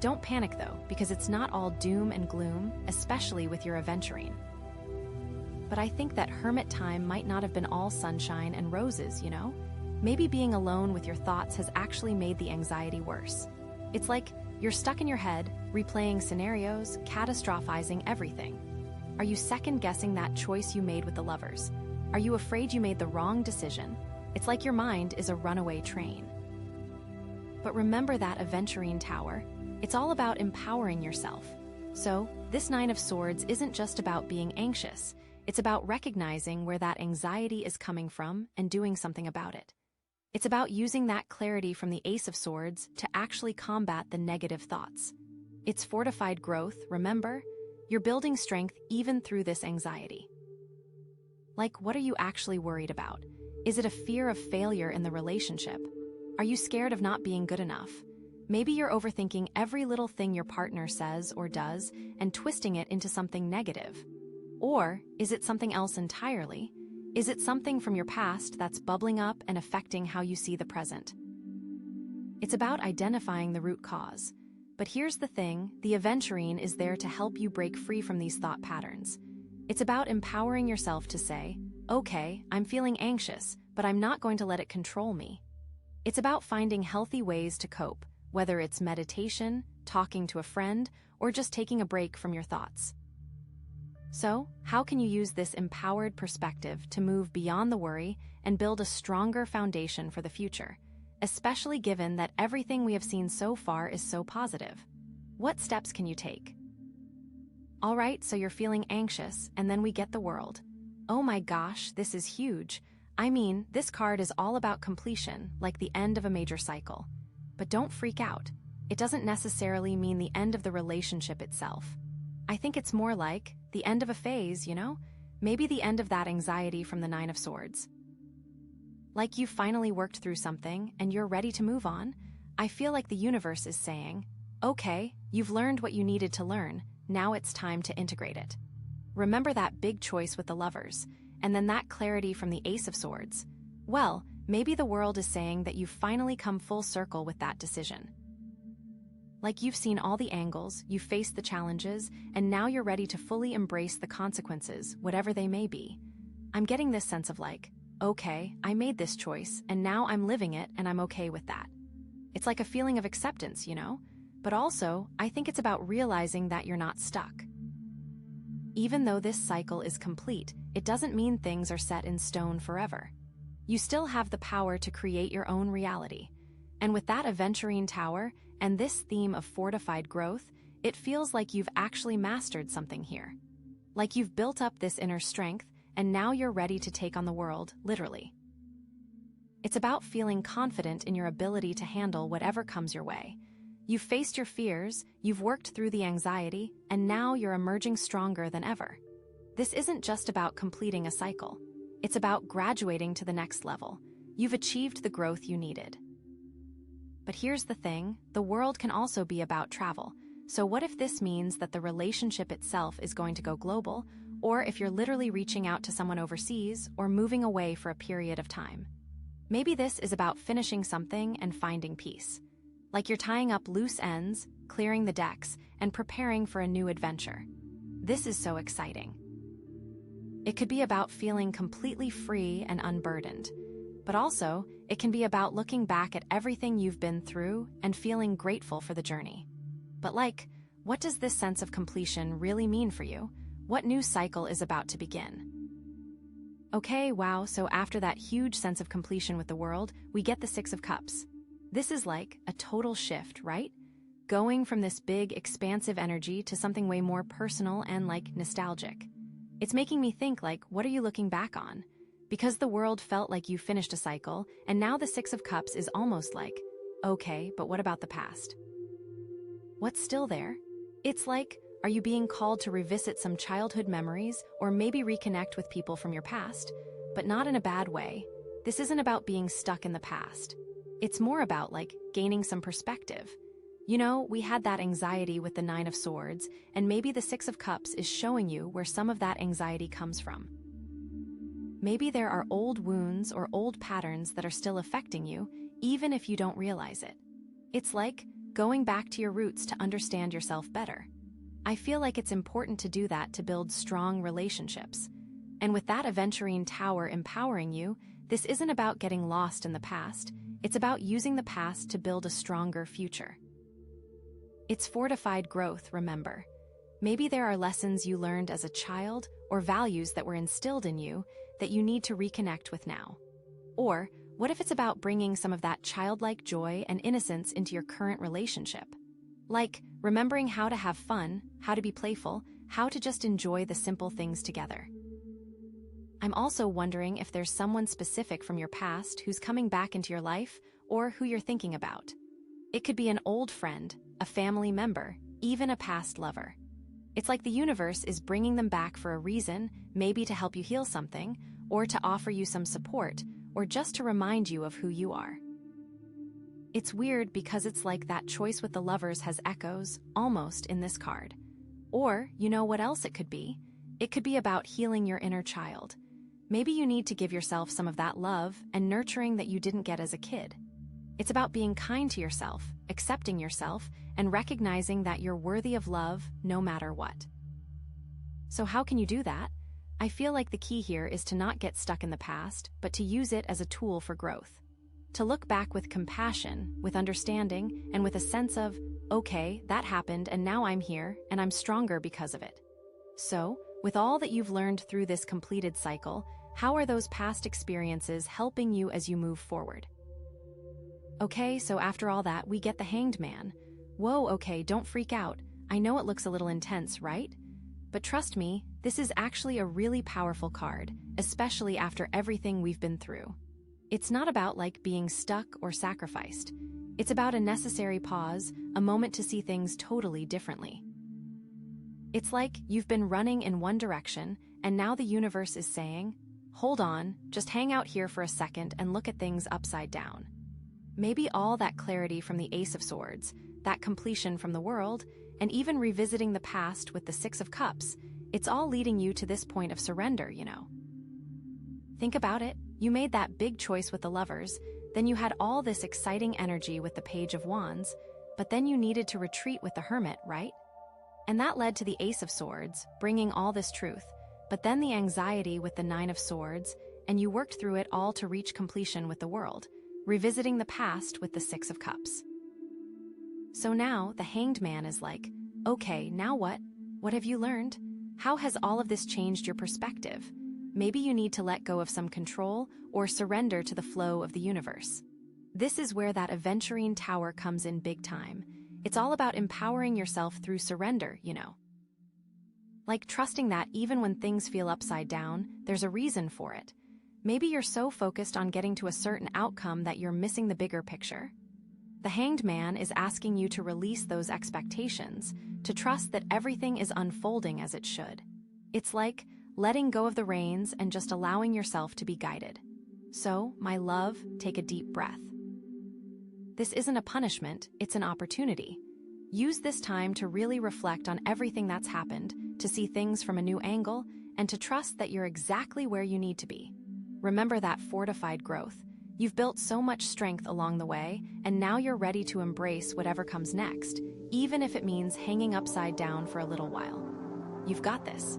Don't panic though, because it's not all doom and gloom, especially with your Aventurine. But I think that hermit time might not have been all sunshine and roses, you know? Maybe being alone with your thoughts has actually made the anxiety worse. It's like you're stuck in your head, replaying scenarios, catastrophizing everything. Are you second-guessing that choice you made with the lovers? Are you afraid you made the wrong decision? It's like your mind is a runaway train. But remember that Aventurine Tower. It's all about empowering yourself. So, this Nine of Swords isn't just about being anxious. It's about recognizing where that anxiety is coming from and doing something about it. It's about using that clarity from the Ace of Swords to actually combat the negative thoughts. It's fortified growth, remember? You're building strength even through this anxiety. Like, what are you actually worried about? Is it a fear of failure in the relationship? Are you scared of not being good enough? Maybe you're overthinking every little thing your partner says or does and twisting it into something negative. Or is it something else entirely? Is it something from your past that's bubbling up and affecting how you see the present? It's about identifying the root cause. But here's the thing, the Aventurine is there to help you break free from these thought patterns. It's about empowering yourself to say, okay, I'm feeling anxious, but I'm not going to let it control me. It's about finding healthy ways to cope, whether it's meditation, talking to a friend, or just taking a break from your thoughts. So, how can you use this empowered perspective to move beyond the worry and build a stronger foundation for the future, especially given that everything we have seen so far is so positive? What steps can you take? All right, so you're feeling anxious, and then we get the world. Oh my gosh, this is huge. I mean, this card is all about completion, like the end of a major cycle. But don't freak out. It doesn't necessarily mean the end of the relationship itself. I think it's more like the end of a phase, you know? Maybe the end of that anxiety from the Nine of Swords. Like you finally worked through something and you're ready to move on. I feel like the universe is saying, okay, you've learned what you needed to learn, now it's time to integrate it. Remember that big choice with the Lovers, and then that clarity from the Ace of Swords? Well, maybe the world is saying that you've finally come full circle with that decision. Like you've seen all the angles, you've faced the challenges, and now you're ready to fully embrace the consequences, whatever they may be. I'm getting this sense of like, okay, I made this choice, and now I'm living it, and I'm okay with that. It's like a feeling of acceptance, you know? But also, I think it's about realizing that you're not stuck. Even though this cycle is complete, it doesn't mean things are set in stone forever. You still have the power to create your own reality. And with that Aventurine Tower, and this theme of fortified growth, it feels like you've actually mastered something here. Like you've built up this inner strength, and now you're ready to take on the world, literally. It's about feeling confident in your ability to handle whatever comes your way. You've faced your fears, you've worked through the anxiety, and now you're emerging stronger than ever. This isn't just about completing a cycle. It's about graduating to the next level. You've achieved the growth you needed. But here's the thing, the world can also be about travel. So what if this means that the relationship itself is going to go global, or if you're literally reaching out to someone overseas or moving away for a period of time? Maybe this is about finishing something and finding peace. Like you're tying up loose ends, clearing the decks, and preparing for a new adventure. This is so exciting. It could be about feeling completely free and unburdened. But also, it can be about looking back at everything you've been through and feeling grateful for the journey. But like, what does this sense of completion really mean for you? What new cycle is about to begin? Okay, wow, so after that huge sense of completion with the world, we get the Six of Cups. This is like a total shift, right? Going from this big, expansive energy to something way more personal and like nostalgic. It's making me think like, what are you looking back on? Because the world felt like you finished a cycle, and now the Six of Cups is almost like, okay, but what about the past? What's still there? It's like, are you being called to revisit some childhood memories or maybe reconnect with people from your past? But not in a bad way. This isn't about being stuck in the past. It's more about like gaining some perspective. You know, we had that anxiety with the Nine of Swords, and maybe the Six of Cups is showing you where some of that anxiety comes from. Maybe there are old wounds or old patterns that are still affecting you, even if you don't realize it. It's like going back to your roots to understand yourself better. I feel like it's important to do that to build strong relationships. And with that Aventurine Tower empowering you, this isn't about getting lost in the past. It's about using the past to build a stronger future. It's fortified growth, remember. Maybe there are lessons you learned as a child or values that were instilled in you that you need to reconnect with now. Or what if it's about bringing some of that childlike joy and innocence into your current relationship? Like remembering how to have fun, how to be playful, how to just enjoy the simple things together. I'm also wondering if there's someone specific from your past who's coming back into your life or who you're thinking about. It could be an old friend, a family member, even a past lover. It's like the universe is bringing them back for a reason, maybe to help you heal something, or to offer you some support, or just to remind you of who you are. It's weird because it's like that choice with the Lovers has echoes, almost, in this card. Or, you know what else it could be? It could be about healing your inner child. Maybe you need to give yourself some of that love and nurturing that you didn't get as a kid. It's about being kind to yourself, accepting yourself, and recognizing that you're worthy of love no matter what. So how can you do that? I feel like the key here is to not get stuck in the past, but to use it as a tool for growth. to look back with compassion, with understanding, and with a sense of, okay, that happened and now I'm here and I'm stronger because of it. So, with all that you've learned through this completed cycle, how are those past experiences helping you as you move forward? Okay, so after all that, we get the Hanged Man. Whoa, okay, don't freak out. I know it looks a little intense, right? But trust me, this is actually a really powerful card, especially after everything we've been through. It's not about being stuck or sacrificed. It's about a necessary pause, a moment to see things totally differently. It's like you've been running in one direction, and now the universe is saying, hold on, just hang out here for a second and look at things upside down. Maybe all that clarity from the Ace of Swords, that completion from the world, and even revisiting the past with the Six of Cups, it's all leading you to this point of surrender, you know. Think about it. You made that big choice with the Lovers, then you had all this exciting energy with the Page of Wands, but then you needed to retreat with the Hermit, right? And that led to the Ace of Swords, bringing all this truth, but then the anxiety with the Nine of Swords, and you worked through it all to reach completion with the world, revisiting the past with the Six of Cups. So now, the Hanged Man is like, okay, now what? What have you learned? How has all of this changed your perspective? Maybe you need to let go of some control or surrender to the flow of the universe. This is where that Aventurine Tower comes in big time. It's all about empowering yourself through surrender, you know. Like trusting that even when things feel upside down, there's a reason for it. Maybe you're so focused on getting to a certain outcome that you're missing the bigger picture. The Hanged Man is asking you to release those expectations, to trust that everything is unfolding as it should. It's like letting go of the reins and just allowing yourself to be guided. So, my love, take a deep breath. This isn't a punishment, it's an opportunity. Use this time to really reflect on everything that's happened, to see things from a new angle, and to trust that you're exactly where you need to be. Remember that fortified growth. You've built so much strength along the way, and now you're ready to embrace whatever comes next, even if it means hanging upside down for a little while. You've got this.